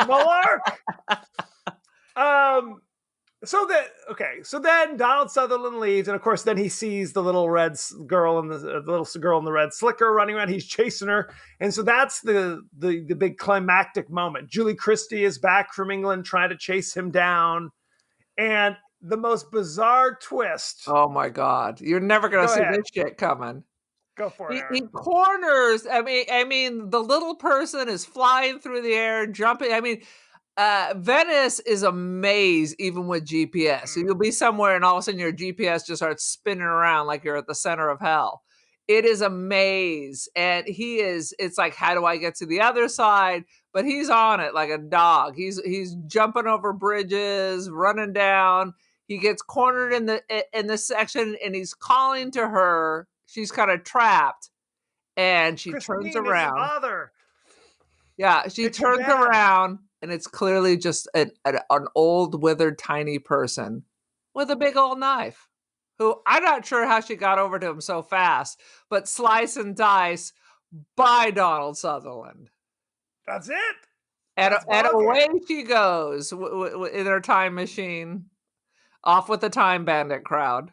Speaker 5: Malark. So then Donald Sutherland leaves, and of course, then he sees the little girl in the red slicker running around. He's chasing her, and so that's the big climactic moment. Julie Christie is back from England, trying to chase him down, and the most bizarre twist.
Speaker 7: Oh my God! You're never gonna
Speaker 5: Go
Speaker 7: see
Speaker 5: ahead.
Speaker 7: this shit coming.
Speaker 5: Go for it,
Speaker 7: He
Speaker 5: Aaron.
Speaker 7: corners. I mean, the little person is flying through the air, jumping. I mean, Venice is a maze, even with GPS. So you'll be somewhere, and all of a sudden, your GPS just starts spinning around like you're at the center of hell. It is a maze, and it's like, how do I get to the other side? But he's on it like a dog. He's jumping over bridges, running down. He gets cornered in the section, and he's calling to her. She's kind of trapped, and she
Speaker 5: Christine
Speaker 7: turns
Speaker 5: is
Speaker 7: around.
Speaker 5: mother.
Speaker 7: Yeah, she
Speaker 5: It's your
Speaker 7: turns
Speaker 5: dad.
Speaker 7: around, and it's clearly just an old, withered, tiny person with a big old knife. Who I'm not sure how she got over to him so fast, but slice and dice by Donald Sutherland.
Speaker 5: That's it.
Speaker 7: And
Speaker 5: That's
Speaker 7: away she goes in her time machine, off with the Time Bandit crowd.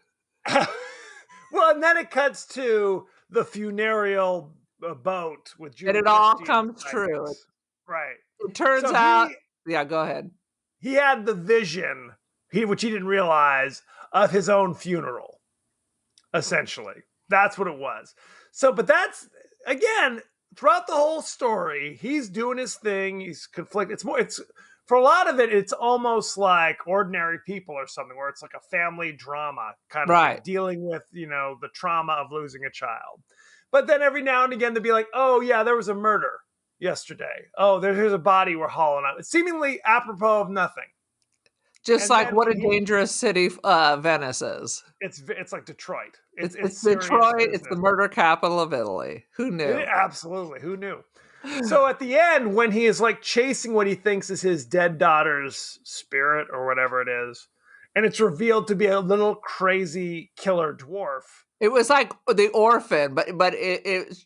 Speaker 5: Well, and then it cuts to the funereal boat with Julie
Speaker 7: And it all
Speaker 5: Christie
Speaker 7: comes
Speaker 5: inside
Speaker 7: true.
Speaker 5: this. Right.
Speaker 7: It turns
Speaker 5: So
Speaker 7: out, yeah, go ahead.
Speaker 5: he had the vision, which he didn't realize, of his own funeral. Essentially, that's what it was. So, but that's again throughout the whole story, he's doing his thing. He's conflicted. It's for a lot of it, it's almost like Ordinary People or something, where it's like a family drama kind of
Speaker 7: Right.
Speaker 5: thing, dealing with, the trauma of losing a child. But then every now and again, they'd be like, oh, yeah, there was a murder yesterday. Oh, here's a body we're hauling out. It's seemingly apropos of nothing.
Speaker 7: Just
Speaker 5: And
Speaker 7: like
Speaker 5: then
Speaker 7: what a
Speaker 5: he-
Speaker 7: dangerous city Venice is.
Speaker 5: It's like Detroit.
Speaker 7: It's
Speaker 5: serious
Speaker 7: Detroit. It's the
Speaker 5: business.
Speaker 7: murder capital of Italy. Who knew?
Speaker 5: Absolutely. Who knew? So at the end, when he is like chasing what he thinks is his dead daughter's spirit or whatever it is, and it's revealed to be a little crazy killer dwarf.
Speaker 7: It was like the orphan, but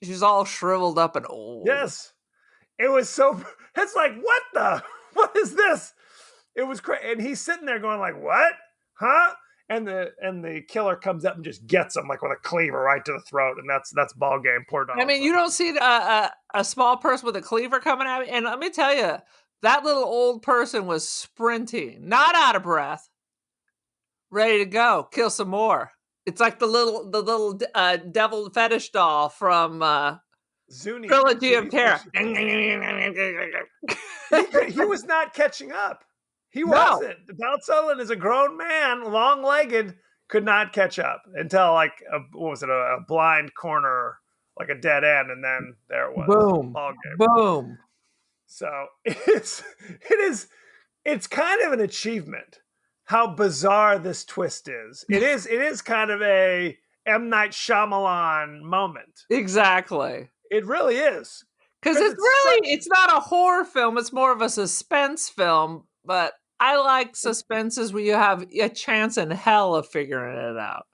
Speaker 7: she's all shriveled up and old.
Speaker 5: Yes, it was so. It's like, what is this? It was crazy, and he's sitting there going like, what, huh? And the killer comes up and just gets him like with a cleaver right to the throat, and that's ball game. Poor Donald.
Speaker 7: I mean, you don't see a small person with a cleaver coming at me, and let me tell you, that little old person was sprinting, not out of breath, ready to go, kill some more. It's like the little devil fetish doll from
Speaker 5: Zuni,
Speaker 7: Trilogy of Terror.
Speaker 5: He was not catching up. He wasn't. Donald Sutherland is a grown man, long-legged, could not catch up until like a blind corner, like a dead end, and then there it was.
Speaker 7: Boom.
Speaker 5: Ball game.
Speaker 7: Boom.
Speaker 5: So it's kind of an achievement how bizarre this twist is. It is kind of a M. Night Shyamalan moment.
Speaker 7: Exactly.
Speaker 5: It really is.
Speaker 7: Because it's not a horror film, it's more of a suspense film, but I like suspenses where you have a chance in hell of figuring it out.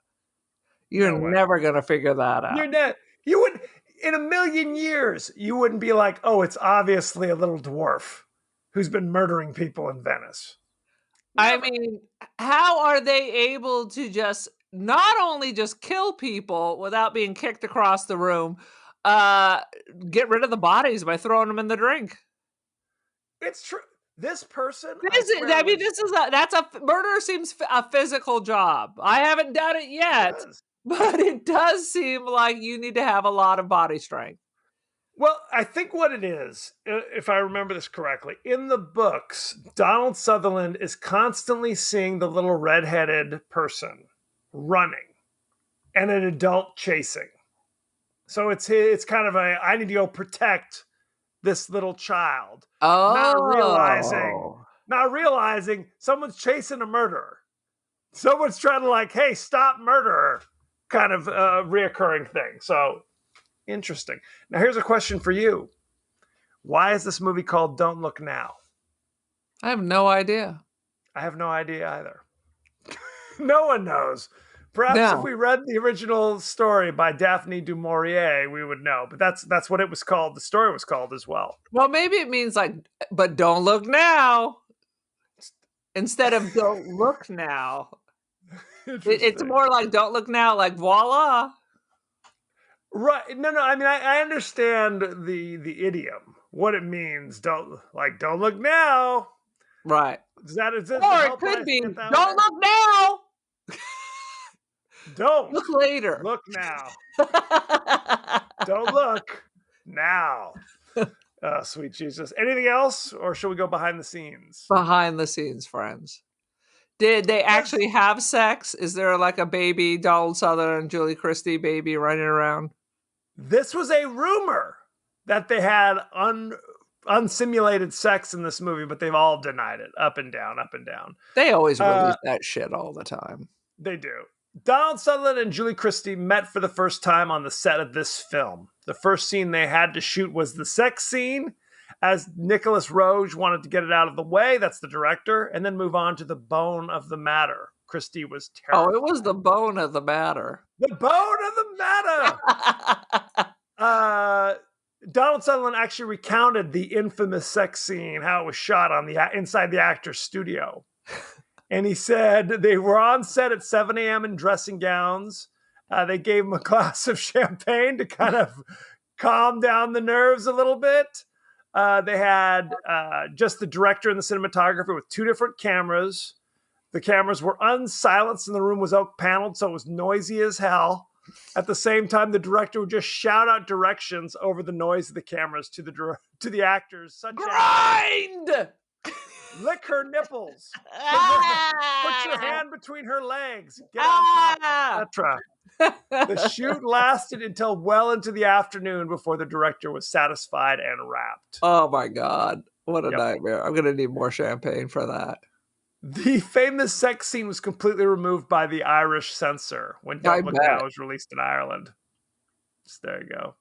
Speaker 7: You're never going to figure that out.
Speaker 5: You would, in a million years, you wouldn't be like, oh, it's obviously a little dwarf who's been murdering people in Venice. Never.
Speaker 7: I mean, how are they able to just not only just kill people without being kicked across the room, get rid of the bodies by throwing them in the drink?
Speaker 5: It's true. This person,
Speaker 7: murder seems a physical job. I haven't done it yet, but it does seem like you need to have a lot of body strength.
Speaker 5: Well, I think what it is, if I remember this correctly, in the books, Donald Sutherland is constantly seeing the little redheaded person running and an adult chasing. So it's kind of I need to go protect this little child.
Speaker 7: Oh.
Speaker 5: Not realizing someone's chasing a murderer. Someone's trying to like, hey, stop murderer, kind of reoccurring thing. So interesting. Now here's a question for you. Why is this movie called Don't Look Now?
Speaker 7: I have no idea.
Speaker 5: I have no idea either. No one knows. Perhaps if we read the original story by Daphne du Maurier, we would know. But that's what it was called. The story was called as well.
Speaker 7: Well, maybe it means like, but don't look now. Instead of don't look now. It's more like don't look now, like voila.
Speaker 5: Right. No. I mean, I understand the idiom, what it means. Don't look now.
Speaker 7: Right.
Speaker 5: Is that
Speaker 7: or it could be don't look now.
Speaker 5: Don't
Speaker 7: look later.
Speaker 5: Look now. Don't look now. Sweet Jesus. Anything else, or should we go behind the scenes?
Speaker 7: Behind the scenes, friends. Did they actually have sex? Is there like a baby Donald Sutherland, Julie Christie baby running around?
Speaker 5: This was a rumor that they had unsimulated sex in this movie, but they've all denied it. Up and down, up and down.
Speaker 7: They always release that shit all the time.
Speaker 5: They do. Donald Sutherland and Julie Christie met for the first time on the set of this film. The first scene they had to shoot was the sex scene, as Nicolas Roeg wanted to get it out of the way. That's the director, and then move on to the bone of the matter. Christie was terrified.
Speaker 7: Oh, it was the bone of the matter.
Speaker 5: The bone of the matter. Donald Sutherland actually recounted the infamous sex scene, how it was shot on inside the actor's studio. And he said they were on set at 7 a.m. in dressing gowns. They gave him a glass of champagne to kind of calm down the nerves a little bit. They had just the director and the cinematographer with two different cameras. The cameras were unsilenced and the room was oak paneled, so it was noisy as hell. At the same time, the director would just shout out directions over the noise of the cameras to the actors, such
Speaker 7: as
Speaker 5: lick her nipples. Put your hand between her legs. Get on top, etc. The shoot lasted until well into the afternoon before the director was satisfied and wrapped.
Speaker 7: Oh my God. What a nightmare. I'm going to need more champagne for that.
Speaker 5: The famous sex scene was completely removed by the Irish censor when Don't Look Now was released in Ireland. So there you go.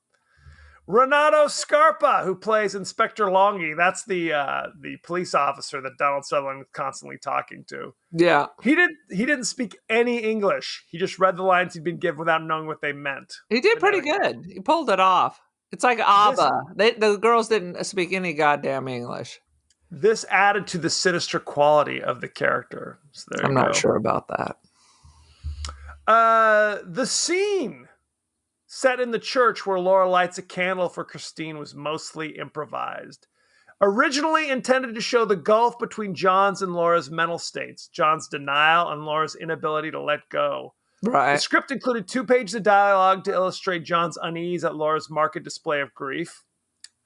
Speaker 5: Renato Scarpa, who plays Inspector Longy. That's the police officer that Donald Sutherland is constantly talking to.
Speaker 7: Yeah.
Speaker 5: He didn't speak any English. He just read the lines he'd been given without knowing what they meant.
Speaker 7: He did pretty good. He pulled it off. It's like ABBA. The girls didn't speak any goddamn English.
Speaker 5: This added to the sinister quality of the character. So
Speaker 7: I'm not sure about that.
Speaker 5: The scene set in the church where Laura lights a candle for Christine was mostly improvised. Originally intended to show the gulf between John's and Laura's mental states, John's denial and Laura's inability to let go.
Speaker 7: Right.
Speaker 5: The script included 2 pages of dialogue to illustrate John's unease at Laura's marked display of grief.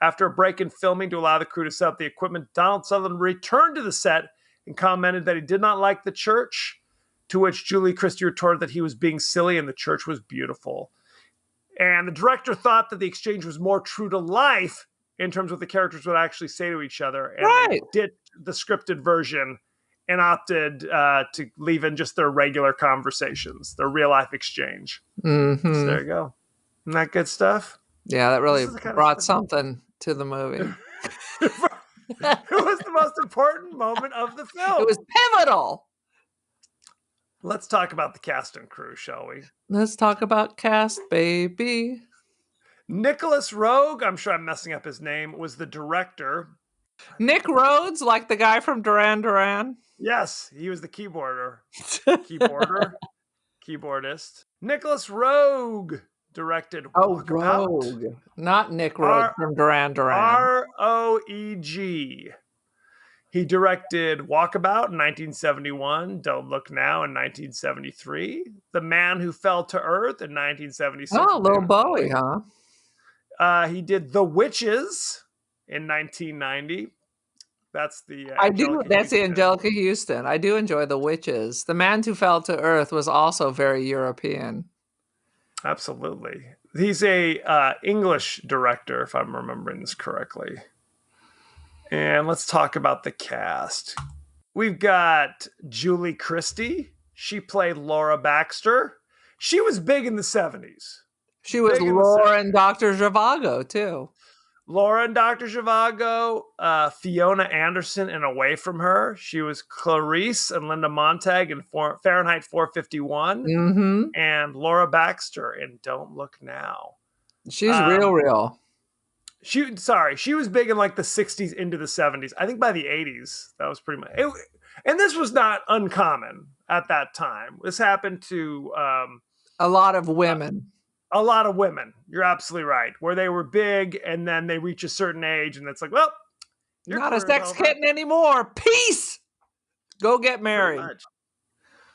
Speaker 5: After a break in filming to allow the crew to set up the equipment, Donald Sutherland returned to the set and commented that he did not like the church, to which Julie Christie retorted that he was being silly and the church was beautiful. And the director thought that the exchange was more true to life in terms of what the characters would actually say to each other. And they did the scripted version and opted to leave in just their regular conversations, their real life exchange.
Speaker 7: Mm-hmm.
Speaker 5: So there you go. Isn't that good stuff?
Speaker 7: Yeah, that really brought something to the movie.
Speaker 5: It was the most important moment of the film.
Speaker 7: It was pivotal.
Speaker 5: Let's talk about the cast and crew, shall we?
Speaker 7: Let's talk about cast, baby.
Speaker 5: Nicholas Roeg, I'm sure I'm messing up his name, was the director.
Speaker 7: Nick Rhodes, like the guy from Duran Duran.
Speaker 5: Yes, he was the keyboardist. Nicholas Roeg directed Walkabout.
Speaker 7: Rogue. Not Nick Rhodes from Duran Duran.
Speaker 5: Roeg. He directed Walkabout in 1971, Don't Look Now in 1973, The Man Who Fell to Earth in 1976.
Speaker 7: Oh, Little Bowie, huh?
Speaker 5: He did The Witches in 1990. That's the
Speaker 7: Angelica Houston. I do enjoy The Witches. The Man Who Fell to Earth was also very European.
Speaker 5: Absolutely. He's a English director, if I'm remembering this correctly. And let's talk about the cast. We've got Julie Christie. She played Laura Baxter. She was big in the 70s.
Speaker 7: She was Laura and Dr. Zhivago, too.
Speaker 5: Laura and Dr. Zhivago, Fiona Anderson in Away From Her. She was Clarice and Linda Montag in Fahrenheit 451.
Speaker 7: Mm-hmm.
Speaker 5: And Laura Baxter in Don't Look Now.
Speaker 7: She's real.
Speaker 5: She was big in like the 60s into the 70s. I think by the 80s, that was pretty much it. And this was not uncommon at that time. This happened to
Speaker 7: a lot of women.
Speaker 5: A lot of women. You're absolutely right. Where they were big and then they reach a certain age and it's like, well,
Speaker 7: you're not a sex kitten anymore. Peace. Go get married.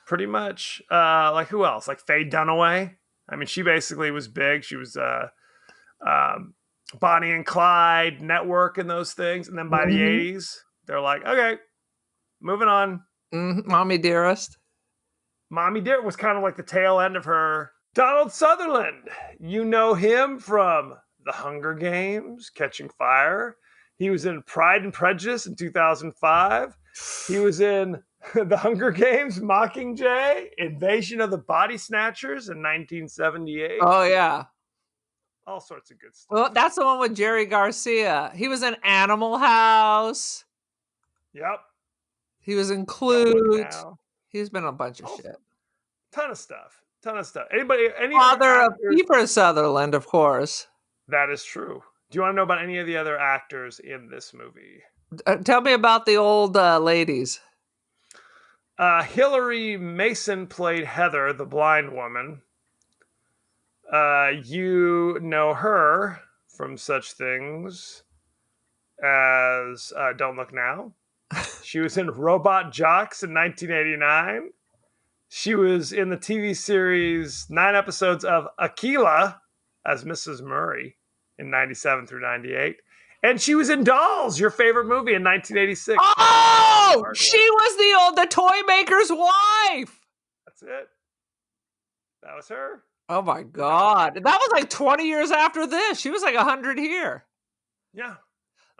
Speaker 5: Pretty much. Like who else? Like Faye Dunaway. I mean, she basically was big. She was Bonnie and Clyde, Network, and those things. And then by the 80s, they're like, okay, moving on.
Speaker 7: Mommy Dearest.
Speaker 5: Mommy Dearest was kind of like the tail end of her. Donald Sutherland. You know him from The Hunger Games, Catching Fire. He was in Pride and Prejudice in 2005. He was in The Hunger Games, Mockingjay, Invasion of the Body Snatchers in 1978.
Speaker 7: Oh, yeah.
Speaker 5: All sorts of good stuff.
Speaker 7: Well, that's the one with Jerry Garcia. He was in Animal House.
Speaker 5: Yep.
Speaker 7: He was in Clute. He's been a bunch of shit.
Speaker 5: Ton of stuff. Any
Speaker 7: Father of Kiefer Sutherland, of course.
Speaker 5: That is true. Do you want to know about any of the other actors in this movie?
Speaker 7: Tell me about the old ladies.
Speaker 5: Hilary Mason played Heather, the blind woman. You know her from such things as Don't Look Now. She was in Robot Jocks in 1989. She was in the TV series 9 episodes of Aquila as Mrs. Murray in 97 through 98. And she was in Dolls, your favorite movie, in 1986.
Speaker 7: Oh, she was the toy maker's wife.
Speaker 5: That's it. That was her.
Speaker 7: Oh my God. That was like 20 years after this. She was like 100 here.
Speaker 5: Yeah.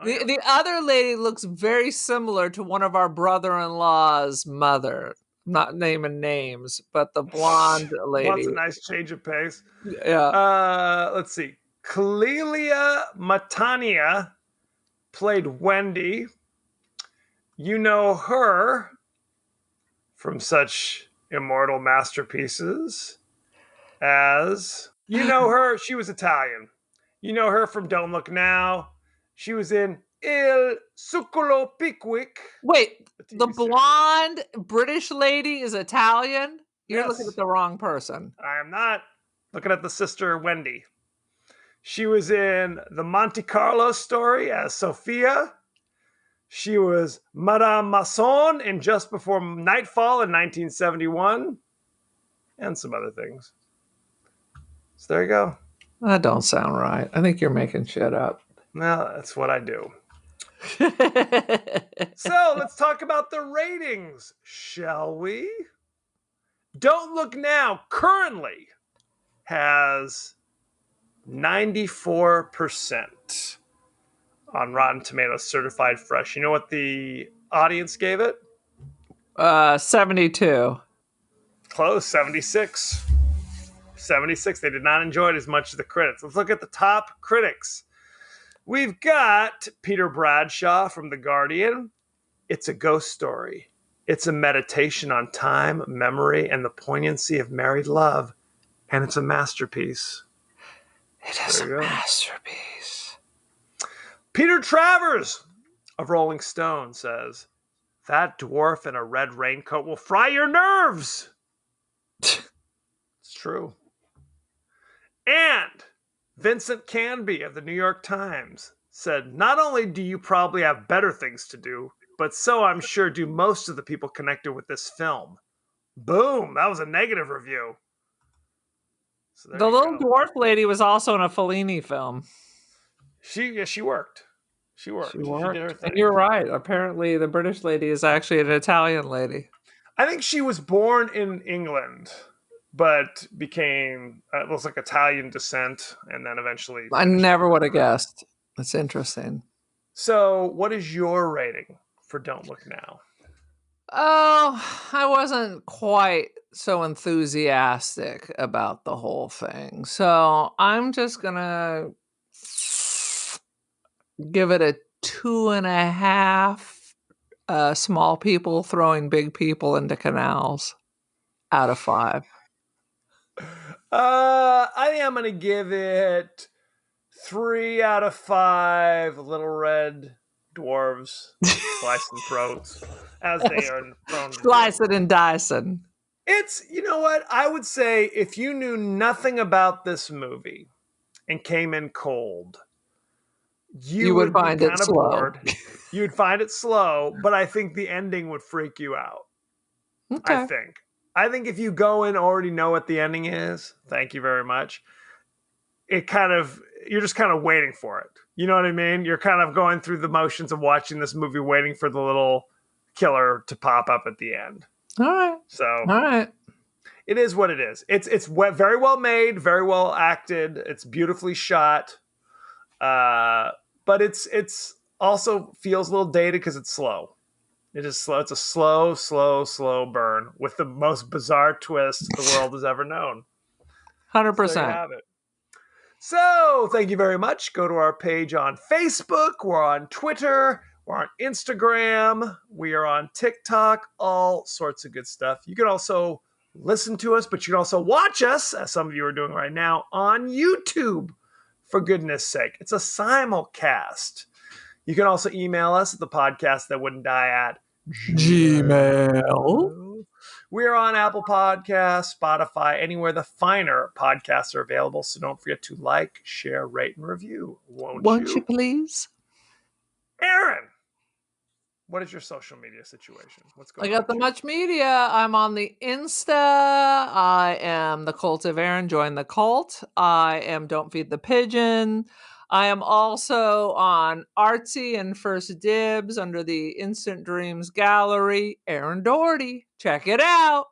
Speaker 7: The other lady looks very similar to one of our brother-in-law's mother. I'm not naming names, but the blonde lady.
Speaker 5: Wants a nice change of pace.
Speaker 7: Yeah.
Speaker 5: Let's see. Clelia Matania played Wendy. You know her from such immortal masterpieces as... You know her, she was Italian. You know her from Don't Look Now. She was in Il Succolo Pickwick.
Speaker 7: Wait,
Speaker 5: TV
Speaker 7: the
Speaker 5: series.
Speaker 7: blonde British lady is Italian? You're
Speaker 5: Yes.
Speaker 7: looking at the wrong person.
Speaker 5: I am not looking at the sister Wendy. She was in the Monte Carlo Story as Sophia. She was Madame Masson in Just Before Nightfall in 1971. And some other things. So there you go.
Speaker 7: That don't sound right. I think you're making shit up.
Speaker 5: Well, that's what I do. So let's talk about the ratings, shall we? Don't Look Now currently has 94% on Rotten Tomatoes certified fresh. You know what the audience gave it?
Speaker 7: 72.
Speaker 5: Close, 76. 76. They did not enjoy it as much as the critics. Let's look at the top critics. We've got Peter Bradshaw from The Guardian. It's a ghost story. It's a meditation on time, memory, and the poignancy of married love. And it's a masterpiece.
Speaker 7: It is a
Speaker 5: There you go.
Speaker 7: masterpiece.
Speaker 5: Peter Travers of Rolling Stone says, that dwarf in a red raincoat will fry your nerves. It's true. And Vincent Canby of the New York Times said, not only do you probably have better things to do, but so I'm sure do most of the people connected with this film. Boom. That was a negative review. So there
Speaker 7: The
Speaker 5: you
Speaker 7: little
Speaker 5: go.
Speaker 7: dwarf lady was also in a Fellini film.
Speaker 5: She worked. She worked.
Speaker 7: She
Speaker 5: did her
Speaker 7: worked.
Speaker 5: thing.
Speaker 7: And you're right. Apparently, the British lady is actually an Italian lady.
Speaker 5: I think she was born in England, but became, looks like Italian descent, and then eventually...
Speaker 7: I never would have guessed. That's interesting.
Speaker 5: So, what is your rating for Don't Look Now?
Speaker 7: Oh, I wasn't quite so enthusiastic about the whole thing. So I'm just going to give it a 2.5 small people throwing big people into canals out of 5.
Speaker 5: I think I'm going to give it 3 out of 5 little red dwarves slicing throats as they are prone to do.
Speaker 7: Slice it and dice it.
Speaker 5: It's, you know what? I would say if you knew nothing about this movie and came in cold, you would
Speaker 7: find
Speaker 5: be
Speaker 7: it
Speaker 5: kind of
Speaker 7: slow.
Speaker 5: bored. You would find it slow, but I think the ending would freak you out.
Speaker 7: Okay.
Speaker 5: I think if you go in already know what the ending is, thank you very much. You're just kind of waiting for it. You know what I mean? You're kind of going through the motions of watching this movie, waiting for the little killer to pop up at the end.
Speaker 7: All right.
Speaker 5: So
Speaker 7: All right.
Speaker 5: it is what it is. It's very well made, very well acted. It's beautifully shot. But it's also feels a little dated because it's slow. It is slow. It's a slow burn with the most bizarre twist the world has ever known.
Speaker 7: 100%.
Speaker 5: So there you have it. So thank you very much. Go to our page on Facebook. We're on Twitter. We're on Instagram. We are on TikTok. All sorts of good stuff. You can also listen to us, but you can also watch us, as some of you are doing right now, on YouTube. For goodness sake, it's a simulcast. You can also email us at the podcast that wouldn't die at
Speaker 7: Gmail.
Speaker 5: We are on Apple Podcasts, Spotify, anywhere the finer podcasts are available. So don't forget to like, share, rate, and review. Won't
Speaker 7: you please?
Speaker 5: Aaron, what is your social media situation? What's going
Speaker 7: I
Speaker 5: on?
Speaker 7: got the Much Media. I'm on the Insta. I am the Cult of Aaron. Join the cult. I am Don't Feed the Pigeon. I am also on Artsy and First Dibs under the Instant Dreams Gallery. Aaron Doherty. Check it out.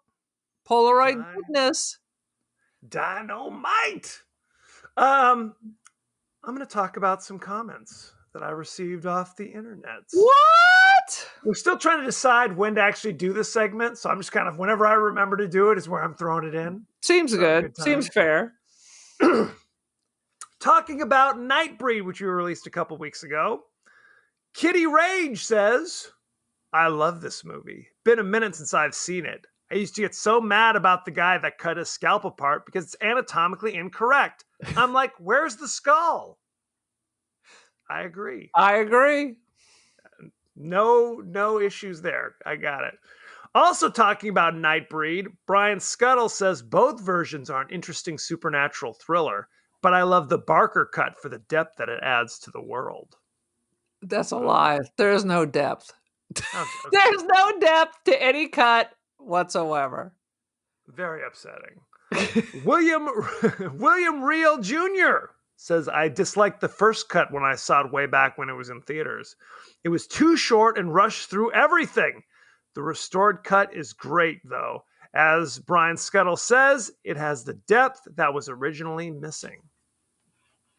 Speaker 7: Polaroid
Speaker 5: Nice.
Speaker 7: goodness.
Speaker 5: Dynamite. I'm going to talk about some comments that I received off the internet.
Speaker 7: What?
Speaker 5: We're still trying to decide when to actually do this segment, so I'm just kind of, whenever I remember to do it is where I'm throwing it in.
Speaker 7: Seems
Speaker 5: So,
Speaker 7: good.
Speaker 5: good time.
Speaker 7: Seems fair.
Speaker 5: talking about Nightbreed, which we released a couple weeks ago. Kitty Rage says, I love this movie. Been a minute since I've seen it. I used to get so mad about the guy that cut his scalp apart because it's anatomically incorrect. I'm like, where's the skull? I agree.
Speaker 7: I agree.
Speaker 5: No issues there. I got it. Also talking about Nightbreed, Brian Scuttle says both versions are an interesting supernatural thriller, but I love the Barker cut for the depth that it adds to the world.
Speaker 7: That's a lie. There's no depth.
Speaker 5: Okay.
Speaker 7: There's no depth to any cut whatsoever.
Speaker 5: Very upsetting. William Reel Jr. says, I disliked the first cut when I saw it way back when it was in theaters. It was too short and rushed through everything. The restored cut is great, though. As Brian Scuttle says, it has the depth that was originally missing.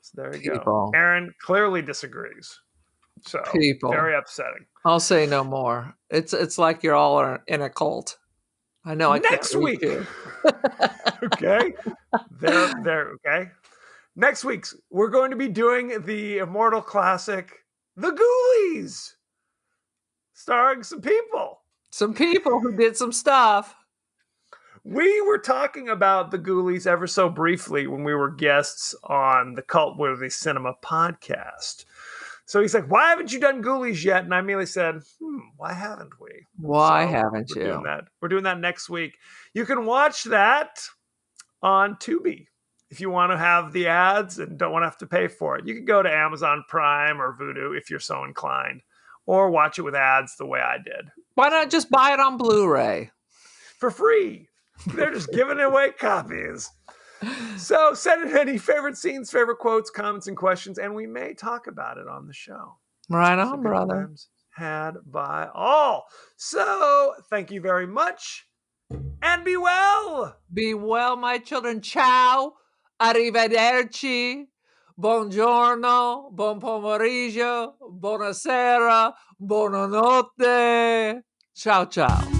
Speaker 5: So there you go. Aaron clearly disagrees. So very upsetting.
Speaker 7: I'll say no more. It's like you're all in a cult. I know. I
Speaker 5: Next week. Okay. Okay. Next week, we're going to be doing the immortal classic, The Ghoulies, starring some people.
Speaker 7: Some people who did some stuff.
Speaker 5: We were talking about The Ghoulies ever so briefly when we were guests on the Cult Worthy Cinema podcast. So he's like, why haven't you done Ghoulies yet? And I immediately said, why haven't we?
Speaker 7: Why haven't you?
Speaker 5: We're doing that next week. You can watch that on Tubi. If you want to have the ads and don't want to have to pay for it, you can go to Amazon Prime or Vudu if you're so inclined, or watch it with ads the way I did.
Speaker 7: Why not just buy it on Blu-ray?
Speaker 5: For free. They're just giving away copies. So send in any favorite scenes, favorite quotes, comments, and questions, and we may talk about it on the show.
Speaker 7: Right on, brother.
Speaker 5: Had by all. So thank you very much, and be well.
Speaker 7: Be well, my children. Ciao. Arrivederci. Buongiorno. Buon pomeriggio. Buonasera. Buonanotte. Ciao, ciao.